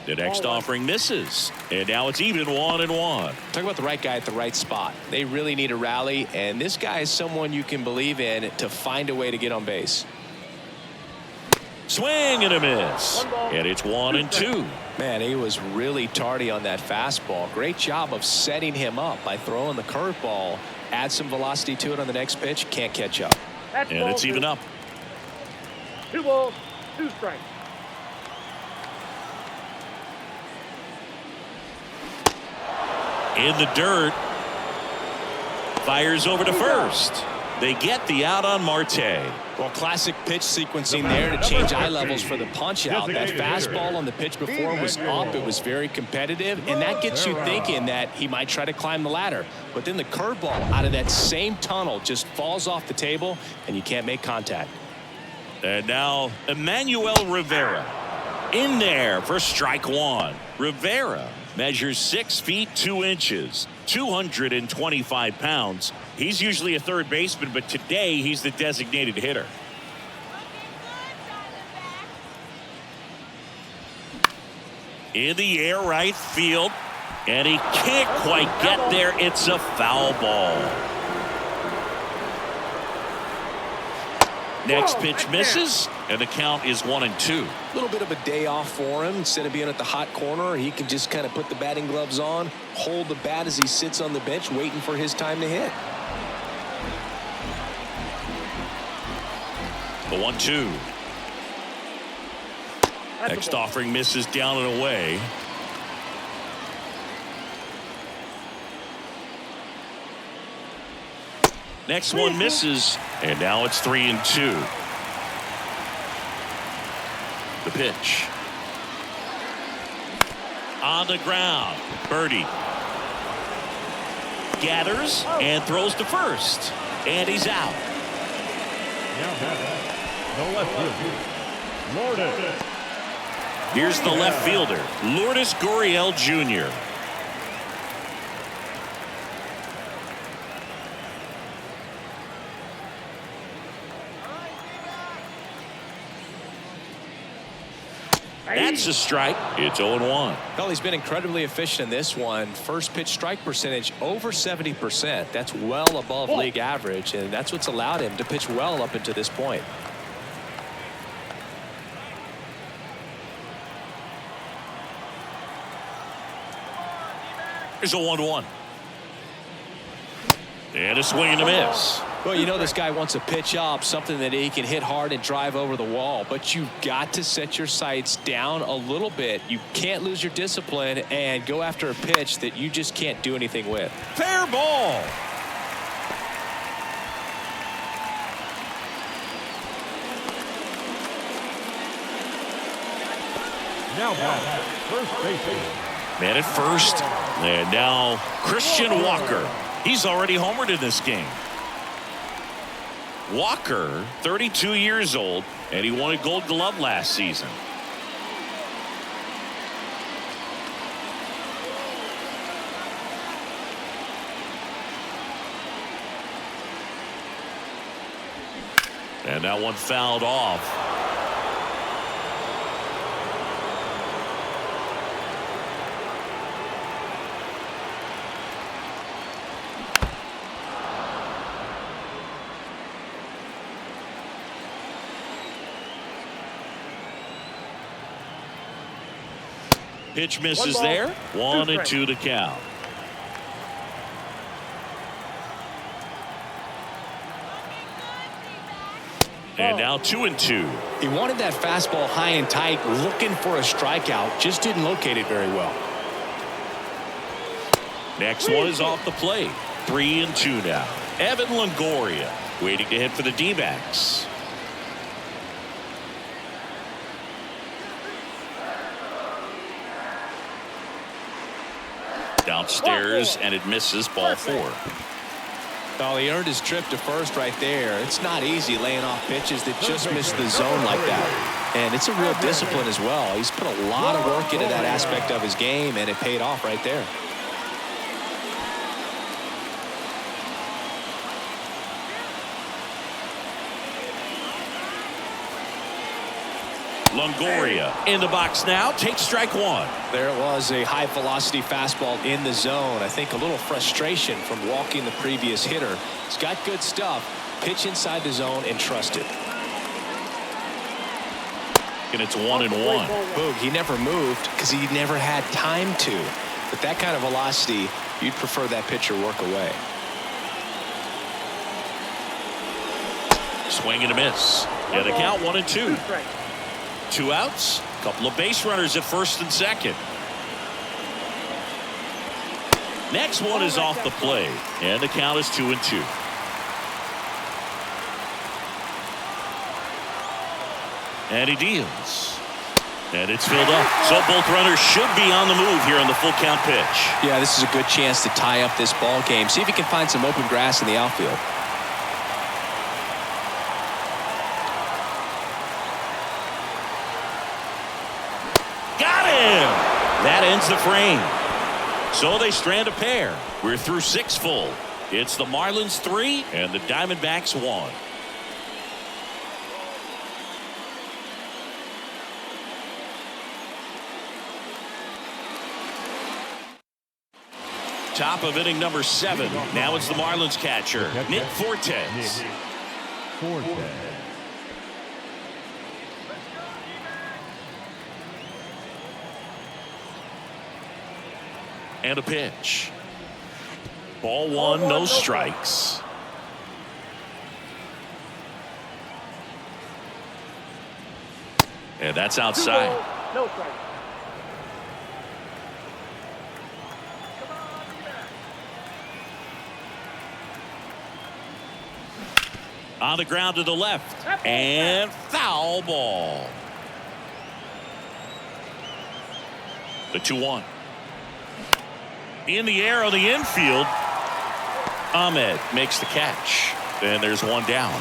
The next offering misses. And now it's even 1-1. Talk about the right guy at the right spot. They really need a rally, and this guy is someone you can believe in to find a way to get on base. Swing and a miss. And it's 1-2. Man, he was really tardy on that fastball. Great job of setting him up by throwing the curveball. Add some velocity to it on the next pitch. Can't catch up. And it's even up. 2 balls, 2 strikes. In the dirt. Fires over to first. They get the out on Marte. Well, classic pitch sequencing there to change eye levels for the punch out. That fastball on the pitch before was up. It was very competitive, and that gets you thinking that he might try to climb the ladder. But then the curveball out of that same tunnel just falls off the table, and you can't make contact. And now Emmanuel Rivera in there for strike 1. Rivera measures 6 feet 2 inches, 225 pounds. He's usually a third baseman, but today he's the designated hitter. In the air right field, and he can't quite get there. It's a foul ball. Next pitch misses, and the count is 1-2. A little bit of a day off for him. Instead of being at the hot corner, he can just kind of put the batting gloves on, hold the bat as he sits on the bench waiting for his time to hit. The 1-2. Next offering misses down and away. Next one misses, and now it's 3-2. The pitch. On the ground. Birdie gathers and throws to first. And he's out. The left fielder, Lourdes. Here's the left fielder, Lourdes Gurriel Jr. That's a strike. It's 0-1. Well, he's been incredibly efficient in this one. First pitch strike percentage over 70%. That's well above league average, and that's what's allowed him to pitch well up until this point. Here's a 1-1. And a swing and a miss. Well, you know this guy wants a pitch up, something that he can hit hard and drive over the wall. But you've got to set your sights down a little bit. You can't lose your discipline and go after a pitch that you just can't do anything with. Fair ball. Now back, first baseman. Man at first. And now Christian Walker. He's already homered in this game. Walker, 32 years old, and he won a Gold Glove last season. And that one fouled off. Pitch misses there. 1-2 to count. And now 2-2. He wanted that fastball high and tight, looking for a strikeout. Just didn't locate it very well. Next one is off the plate. 3-2 now. Evan Longoria waiting to hit for the D-backs. Downstairs, and it misses. Ball 4. Oh, he earned his trip to first right there. It's not easy laying off pitches that just miss the zone like that. And it's a real discipline as well. He's put a lot of work into that aspect of his game, and it paid off right there. Longoria in the box now. Takes strike 1. There it was, a high velocity fastball in the zone. I think a little frustration from walking the previous hitter. He's got good stuff. Pitch inside the zone and trust it. And it's 1-1. Boog, he never moved because he never had time to. But that kind of velocity, you'd prefer that pitcher work away. Swing and a miss. And the count 1-2. 2 outs. Couple of base runners at first and second. Next one is off the plate, and the count is 2-2. And he deals. And it's filled up. So both runners should be on the move here on the full count pitch. Yeah, this is a good chance to tie up this ball game. See if he can find some open grass in the outfield. That ends the frame. So they strand a pair. We're through 6 full. It's the Marlins 3 and the Diamondbacks 1. Top of inning number 7. Now it's the Marlins catcher, Nick Fortes. And a pitch. Ball 1, no strikes. And that's outside. No strikes. On the ground to the left. And foul ball. The 2-1. In the air on the infield. Ahmed makes the catch. And there's one down.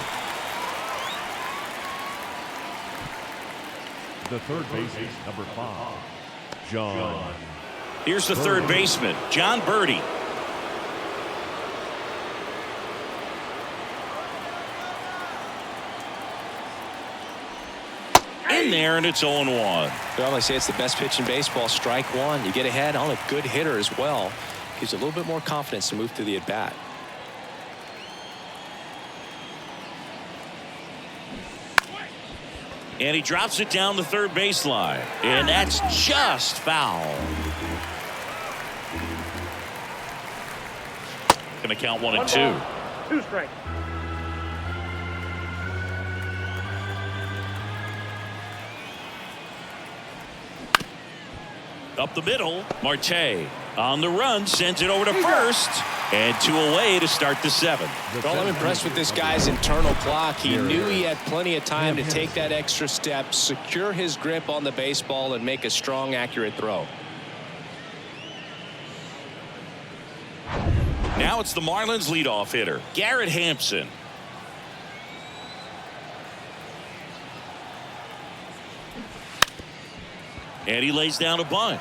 The third baseman, number 5, John. Here's the third baseman, John Birdie. In in there, and it's 0-1. Well, they say it's the best pitch in baseball. Strike one. You get ahead on a good hitter as well. Gives you a little bit more confidence to move through the at-bat. And he drops it down the third baseline. And that's just foul. Gonna count 1-2. 2 strikes. Up the middle, Marte on the run, sends it over to first, and 2 away to start the 7th. Well, I'm impressed with this guy's internal clock. He knew he had plenty of time to take that extra step, secure his grip on the baseball, and make a strong, accurate throw. Now it's the Marlins leadoff hitter, Garrett Hampson. And he lays down a bunt.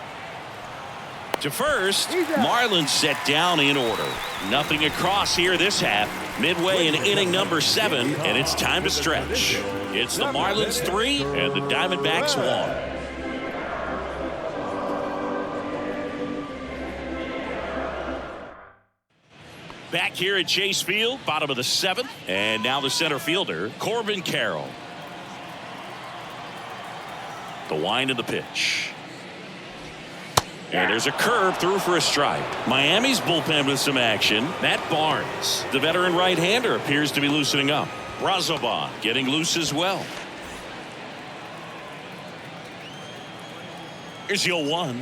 To first, Marlins set down in order. Nothing across here this half. Midway in inning number 7, and it's time to stretch. It's the Marlins 3 and the Diamondbacks 1. Back here at Chase Field, bottom of the 7th, and now the center fielder, Corbin Carroll. The wind of the pitch. And there's a curve through for a strike. Miami's bullpen with some action. Matt Barnes, the veteran right-hander, appears to be loosening up. Razabon getting loose as well. Here's the 0-1.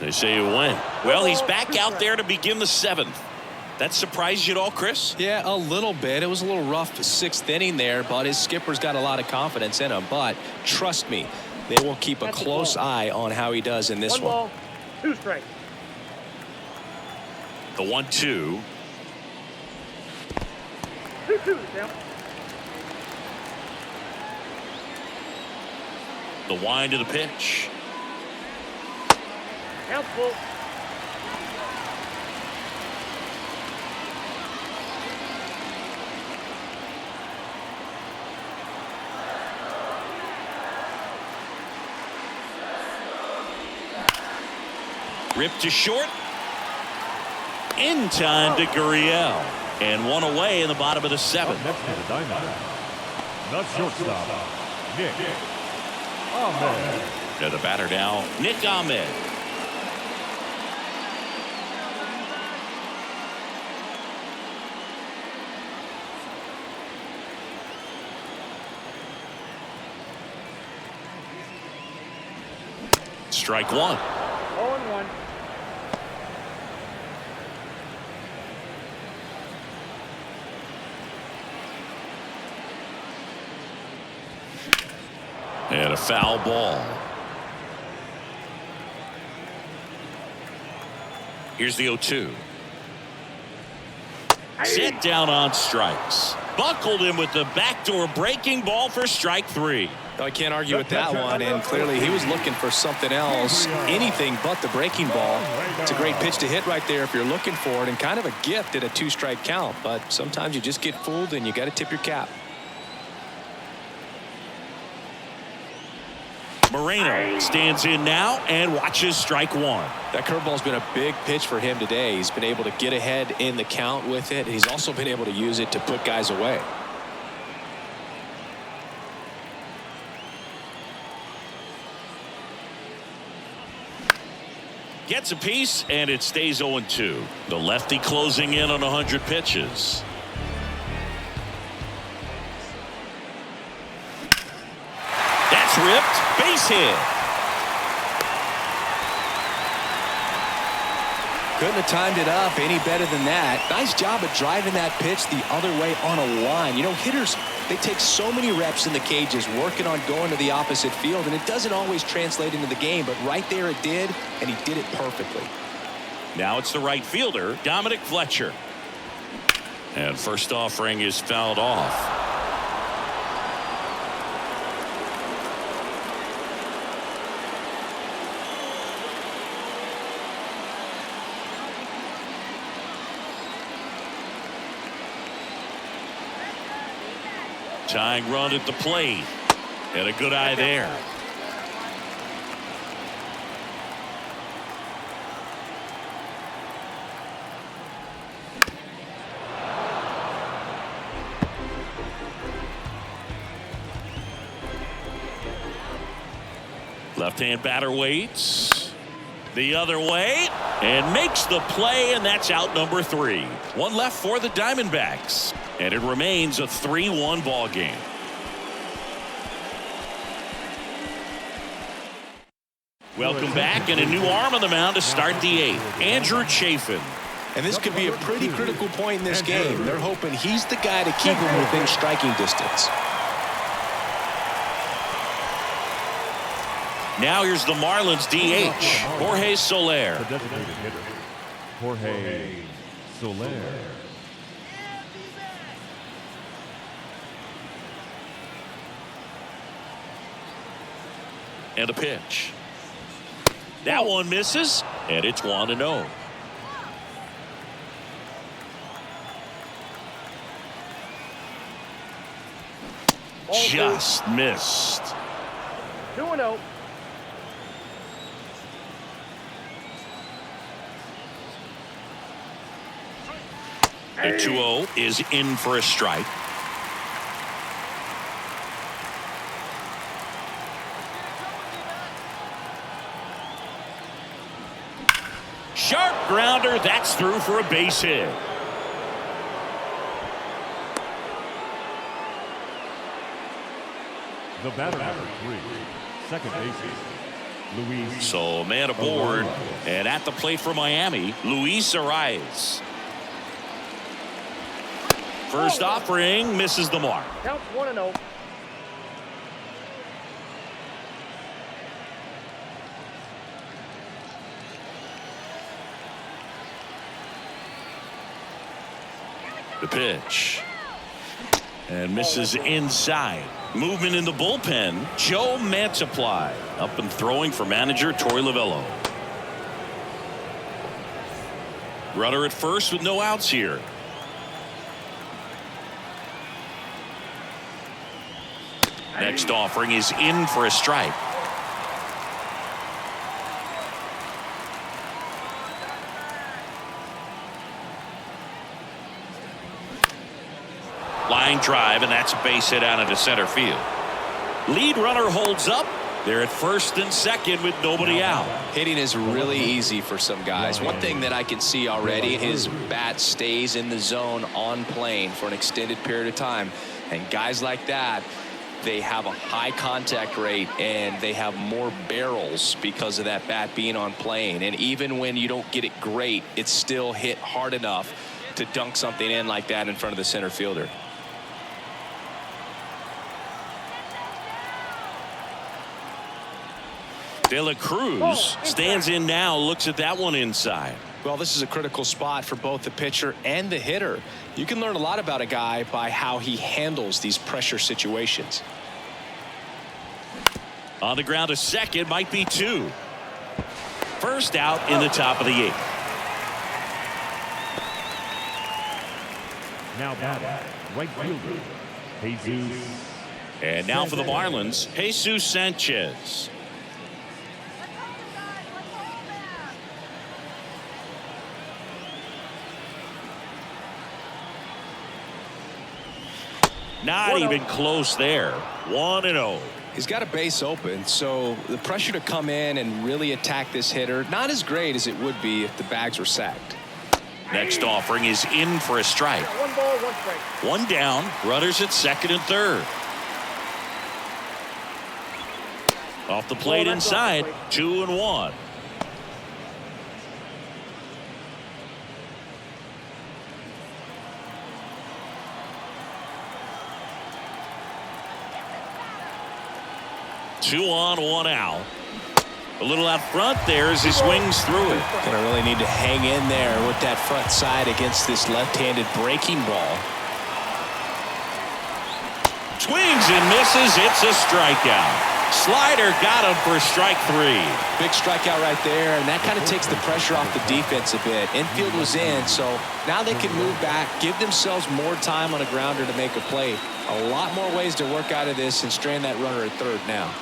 They say you win. Well, he's back out there to begin the 7th. That surprised you at all, Chris? Yeah, a little bit. It was a little rough 6th inning there, but his skipper's got a lot of confidence in him. But trust me, they will keep a close eye on how he does in this one. 1 ball, 2 strikes. The 1-2. 2-2 count. The wind of the pitch. Count full. Ripped to short. In time to Gurriel. And 1 away in the bottom of the 7th. Next to the Diamondbacks, the shortstop, Nick Ahmed. To the batter now, Nick Ahmed. Strike 1. 0-1. And a foul ball. Here's the 0-2. Set down on strikes. Buckled him with the backdoor breaking ball for strike 3. I can't argue with that one, and clearly he was looking for something else, anything but the breaking ball. It's a great pitch to hit right there if you're looking for it, and kind of a gift at a 2-strike count, but sometimes you just get fooled and you got to tip your cap. Moreno stands in now and watches strike 1. That curveball's been a big pitch for him today. He's been able to get ahead in the count with it. He's also been able to use it to put guys away. Gets a piece, and it stays 0-2. The lefty closing in on 100 pitches. That's ripped. Base hit. Couldn't have timed it up any better than that. Nice job of driving that pitch the other way on a line. You know, hitters, they take so many reps in the cages working on going to the opposite field, and it doesn't always translate into the game, but right there it did, and he did it perfectly. Now it's the right fielder, Dominic Fletcher. And first offering is fouled off. Tying run at the plate. And a good eye there. Left-hand batter waits the other way and makes the play, and that's out number 3. One left for the Diamondbacks, and it remains a 3-1 ball game. Welcome back, and a new arm on the mound to start the 8th. Andrew Chafin. And this could be a pretty critical point in this game. They're hoping he's the guy to keep him within striking distance. Now here's the Marlins DH, Jorge Soler. The designated hitter, Jorge Soler. And a pitch. That one misses, and it's 1-0. Just missed. 2-0. The 2-0 is in for a strike. Sharp grounder, that's through for a base hit. The batter number 3, second baseman, Luis. So man aboard, and at the plate for Miami, Luis Arias. First offering misses the mark. Counts 1-0. The pitch. And misses inside. Movement in the bullpen. Joe Mantiply up and throwing for manager Torey Lovullo. Runner at first with no outs here. Next offering is in for a strike. Line drive, and that's a base hit out into center field. Lead runner holds up. They're at first and second with nobody out. Hitting is really easy for some guys. One thing that I can see already, his bat stays in the zone on plane for an extended period of time. And guys like that, they have a high contact rate and they have more barrels because of that bat being on plane. And even when you don't get it great, it's still hit hard enough to dunk something in like that in front of the center fielder. De La Cruz stands in now, looks at that one inside. Well, this is a critical spot for both the pitcher and the hitter. You can learn a lot about a guy by how he handles these pressure situations. On the ground to second, might be 2. First out in the top of the 8th. Now batting, right fielder, Jesus. And now for the Marlins, Jesus Sanchez. Not even close there. 1-0. He's got a base open, so the pressure to come in and really attack this hitter, not as great as it would be if the bags were sacked. Next offering is in for a strike. 1 ball, 1 strike. One down, runners at second and third. Off the plate inside, 2-1. Two on, 1 out. A little out front there as he swings through it. Gonna really need to hang in there with that front side against this left-handed breaking ball. Swings and misses. It's a strikeout. Slider got him for strike 3. Big strikeout right there, and that kind of takes the pressure off the defense a bit. Infield was in, so now they can move back, give themselves more time on a grounder to make a play. A lot more ways to work out of this and strand that runner at third now.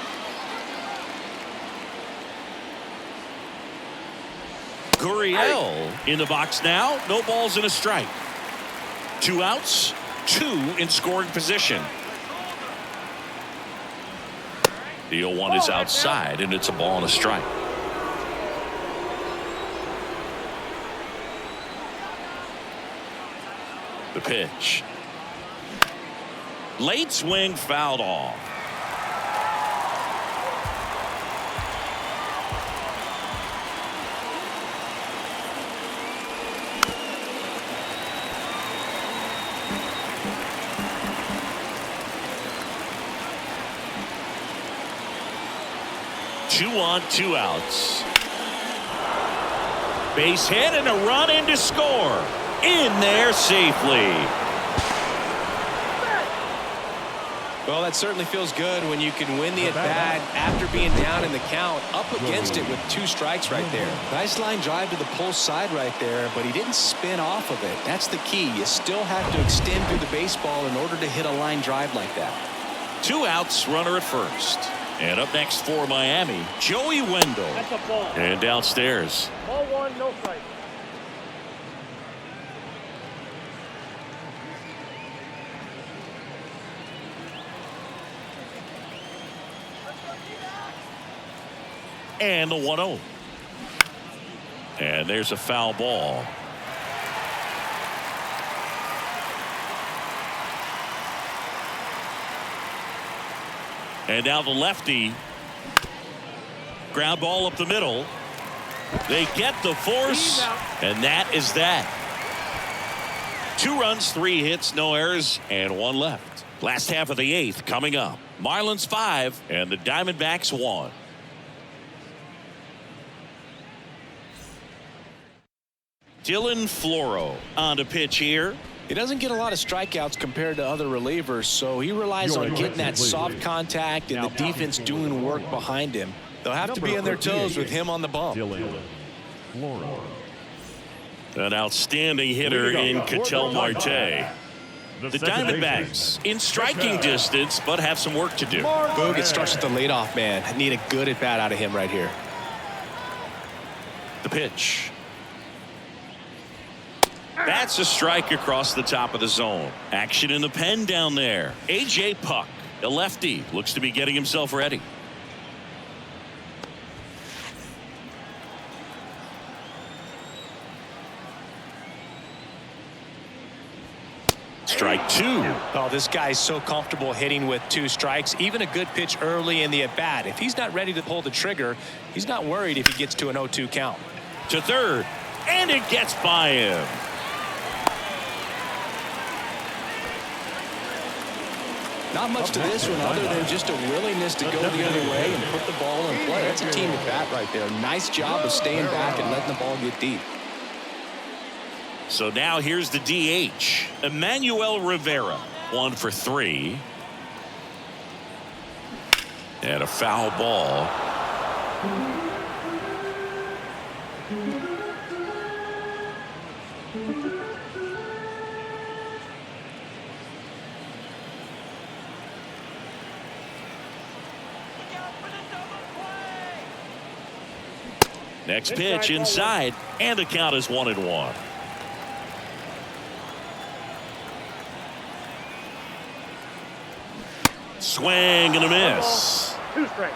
Gurriel in the box now. No balls and a strike. 2 outs, 2 in scoring position. The 0-1 is outside, and it's a ball and a strike. The pitch. Late swing fouled off. Two on, 2 outs. Base hit and a run in to score. In there safely. Well, that certainly feels good when you can win the at-bat after being down in the count, up against it with 2 strikes right there. Nice line drive to the pull side right there, but he didn't spin off of it. That's the key. You still have to extend through the baseball in order to hit a line drive like that. 2 outs, runner at first. And up next for Miami, Joey Wendell. That's a ball. And downstairs. Ball 1, no strike. And the 1-0. And there's a foul ball. And now the lefty. Ground ball up the middle. They get the force. And that is that. 2 runs, 3 hits, no errors, and 1 left. Last half of the 8th coming up. Marlins 5 and the Diamondbacks 1. Dylan Floro on to pitch here. He doesn't get a lot of strikeouts compared to other relievers, so he relies on getting that soft contact and the defense doing work behind him. They'll have to be on their toes with him on the bump. An outstanding hitter in Ketel Marte. The Diamondbacks in striking distance, but have some work to do. Boog, it starts with the leadoff man. I need a good at-bat out of him right here. The pitch. That's a strike across the top of the zone. Action in the pen down there. A.J. Puck, a lefty, looks to be getting himself ready. Strike 2. Oh, this guy's so comfortable hitting with 2 strikes. Even a good pitch early in the at-bat. If he's not ready to pull the trigger, he's not worried if he gets to an 0-2 count. To third, and it gets by him. Not much to this one other than just a willingness to go the other way and put the ball in play. That's a team at bat right there. Nice job of staying back and letting the ball get deep. So now here's the DH, Emmanuel Rivera, 1 for 3. And a foul ball. Next pitch inside, and the count is 1-1. Swing and a miss. 2 strikes.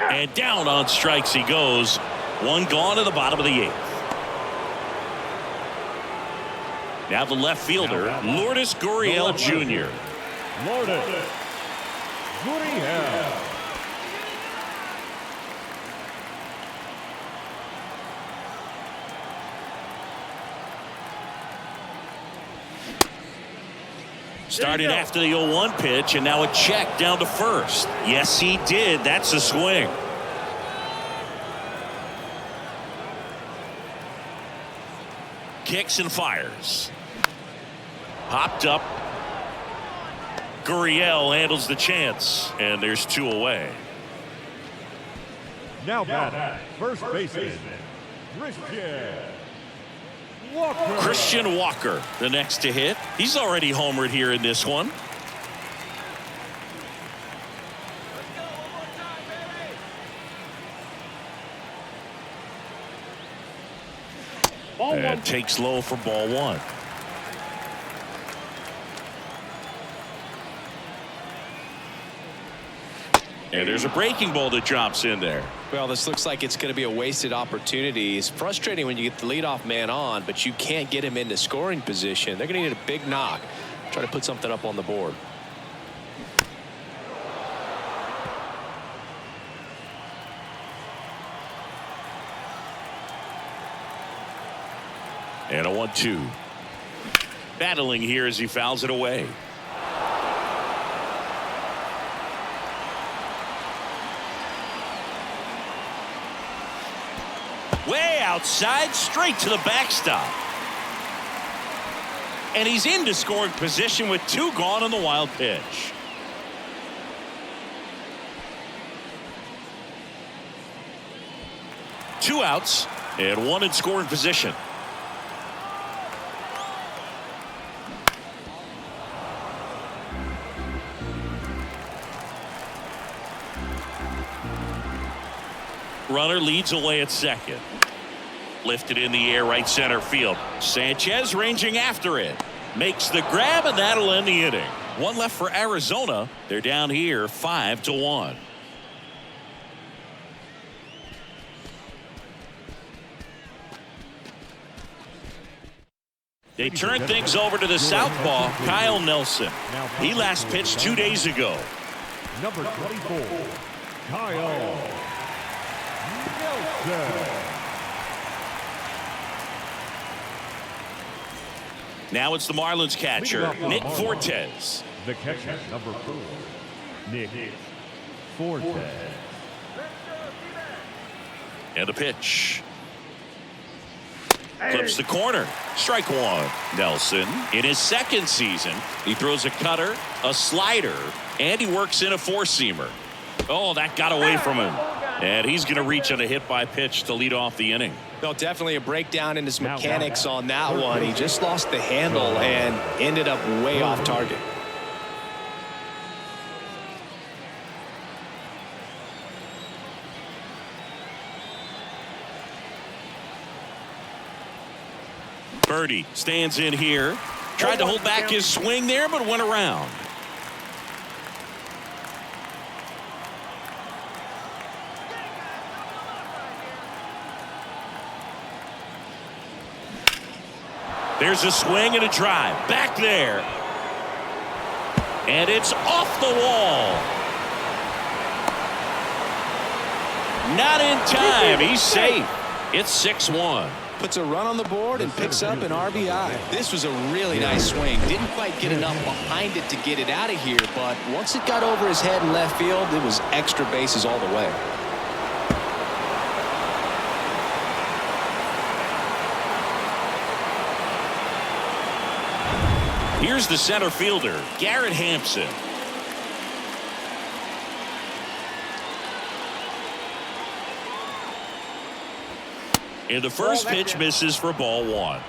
And down on strikes he goes. 1 gone to the bottom of the 8th. Now the left fielder, Lourdes Gurriel Jr. Lourdes Gurriel. Started after the 0-1 pitch, and now a check down to first. Yes, he did. That's a swing. kicks and fires. Popped up. Gurriel handles the chance, and there's 2 away. Now batting, first baseman, Christian Walker, the next to hit. He's already homered here in this one. And takes low for ball 1. And there's a breaking ball that drops in there. Well, this looks like it's going to be a wasted opportunity. It's frustrating when you get the leadoff man on, but you can't get him into scoring position. They're going to need a big knock. Try to put something up on the board. And a 1-2. Battling here as he fouls it away. Way outside, straight to the backstop. And he's into scoring position with 2 gone on the wild pitch. Two outs and 1 in scoring position. Runner leads away at second. Lifted in the air right center field. Sanchez ranging after it. Makes the grab, and that'll end the inning. 1 left for Arizona. They're down here 5-1. They turn things over to the southpaw, Kyle Nelson. He last pitched 2 days ago. Number 24, Kyle Nelson. Now it's the Marlins catcher, Nick Fortes. The catcher, number 4, Nick Fortes. And a pitch. Clips the corner. Strike 1. Nelson in his second season. He throws a cutter, a slider, and he works in a 4-seamer. Oh, that got away from him. And he's going to reach on a hit by pitch to lead off the inning. Well, definitely a breakdown in his mechanics on that one. He just lost the handle and ended up way off target. Birdie stands in here. Tried to hold back his swing there, but went around. There's a swing and a drive. Back there. And it's off the wall. Not in time. He's safe. It's 6-1. Puts a run on the board and picks up an RBI. This was a really nice swing. Didn't quite get enough behind it to get it out of here, but once it got over his head in left field, it was extra bases all the way. Here's the center fielder, Garrett Hampson. And the first pitch misses for ball 1.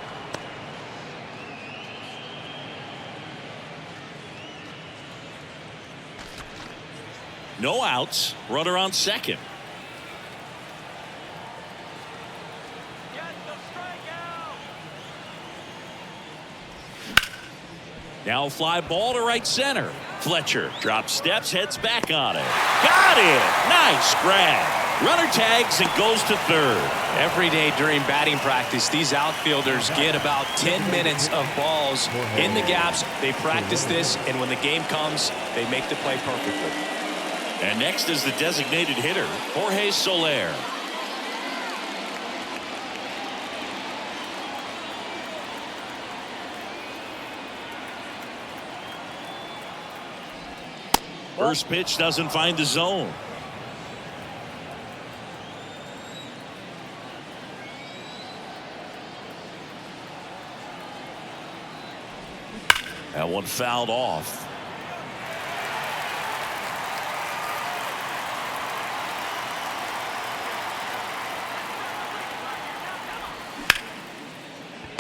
No outs. Runner on second. Now fly ball to right center. Fletcher drops steps, heads back on it. Got it! Nice grab. Runner tags and goes to third. Every day during batting practice, these outfielders get about 10 minutes of balls in the gaps. They practice this, and when the game comes, they make the play perfectly. And next is the designated hitter, Jorge Soler. First pitch doesn't find the zone. That one fouled off.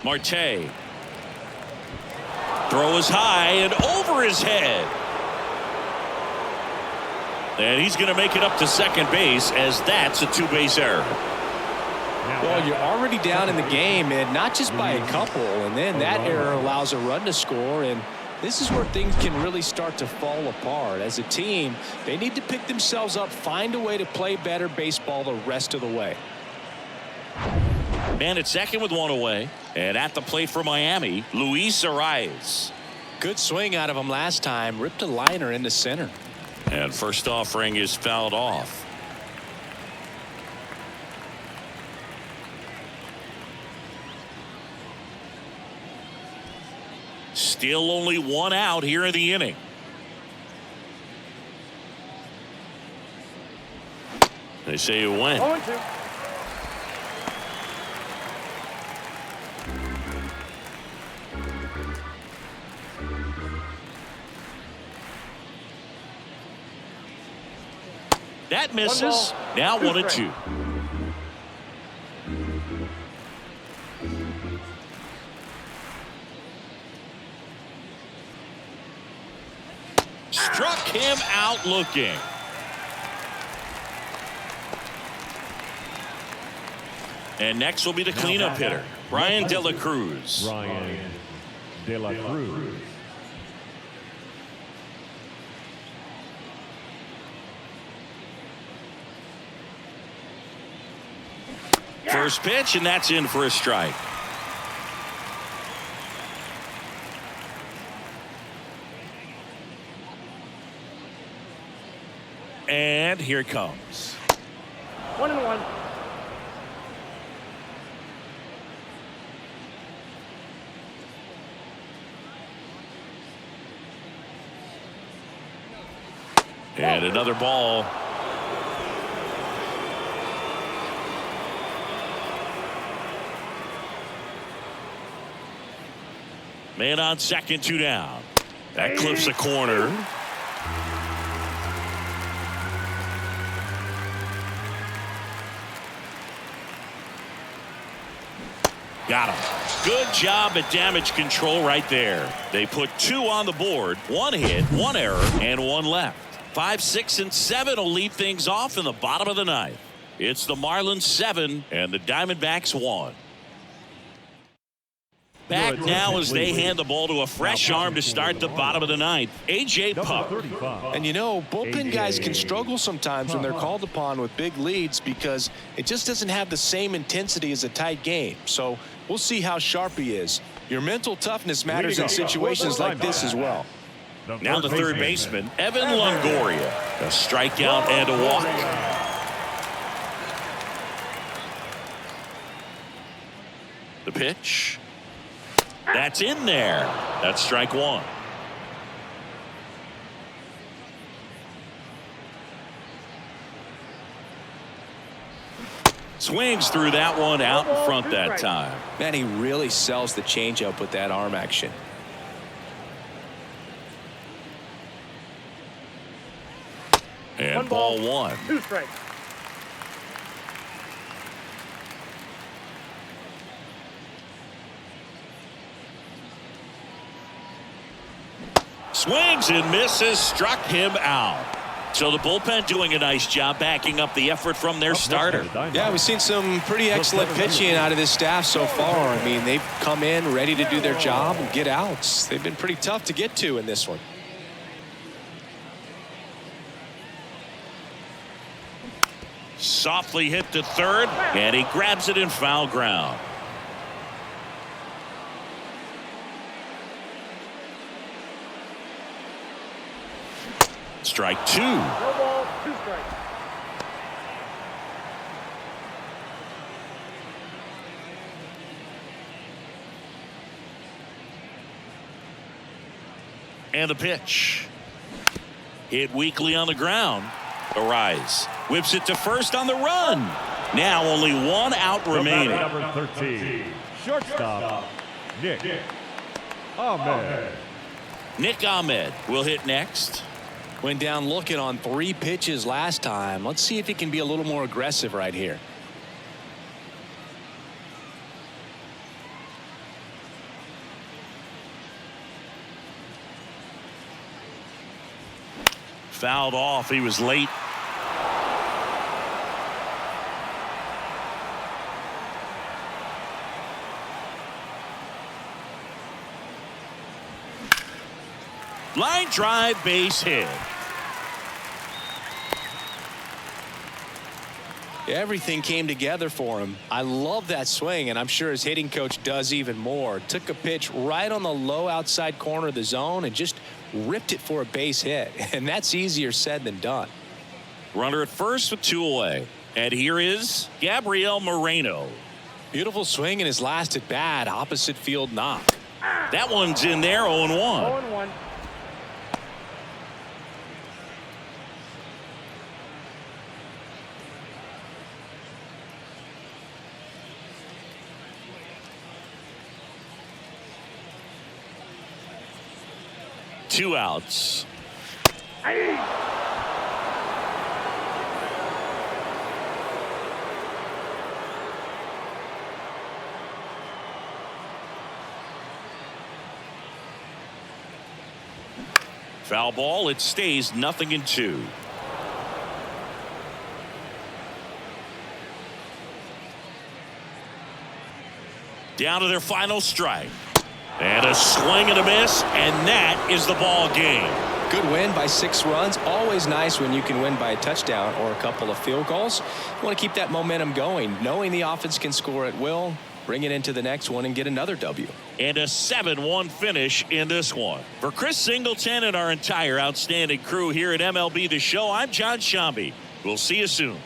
Marte. Throw is high and over his head. And he's going to make it up to second base, as that's a two-base error. Well, you're already down in the game, and not just by a couple, and then that error allows a run to score, and this is where things can really start to fall apart. As a team, they need to pick themselves up, find a way to play better baseball the rest of the way. Man at second with one away, and at the plate for Miami, Luis Arias. Good swing out of him last time, ripped a liner into center. And first offering is fouled off. Still only one out here in the inning. They say you win. 0-2. That misses. Now 1-2. Struck him out looking. And next will be the cleanup hitter, Ryan De La Cruz. Ryan De La Cruz. First pitch, and that's in for a strike. And here it comes. 1-1. And another ball. Man on second, 2 down. That clips the corner. Got him. Good job at damage control right there. They put 2 on the board, 1 hit, 1 error, and 1 left. 5, 6, and 7 will lead things off in the bottom of the ninth. It's the Marlins 7 and the Diamondbacks 1. Back now as they hand the ball to a fresh arm to start the bottom of the ninth, A.J. Puck. And you know, bullpen guys can struggle sometimes when they're called upon with big leads because it just doesn't have the same intensity as a tight game. So we'll see how sharp he is. Your mental toughness matters in situations like this as well. Now the third baseman, Evan Longoria. A strikeout and a walk. The pitch. That's in there. That's strike 1. Swings through that one out in front that time. Man, he really sells the changeup with that arm action. And ball 1. 2 strikes. Swings and misses, struck him out. So the bullpen doing a nice job backing up the effort from their starter. Yeah, we've seen some pretty excellent pitching out of this staff so far. I mean, they've come in ready to do their job and get outs. They've been pretty tough to get to in this one. Softly hit to third, and he grabs it in foul ground. Strike 2. No ball, 2 strikes. And the pitch. Hit weakly on the ground. Arise. Whips it to first on the run. Now only 1 out remaining. Number 13, shortstop, Nick Ahmed. Nick Ahmed will hit next. Went down looking on 3 pitches last time. Let's see if he can be a little more aggressive right here. Fouled off. He was late. Line drive, base hit. Everything came together for him. I love that swing, and I'm sure his hitting coach does even more. Took a pitch right on the low outside corner of the zone and just ripped it for a base hit. And that's easier said than done. Runner at first with 2 away. And here is Gabriel Moreno. Beautiful swing in his last at bat. Opposite field knock. That one's in there, 0-1. 0-1. Two outs. Foul ball. It stays 0-2. Down to their final strike. And a swing and a miss, and that is the ball game. Good win by 6 runs. Always nice when you can win by a touchdown or a couple of field goals. You want to keep that momentum going, knowing the offense can score at will, bring it into the next one and get another W. And a 7-1 finish in this one. For Chris Singleton and our entire outstanding crew here at MLB The Show, I'm John Shambi. We'll see you soon.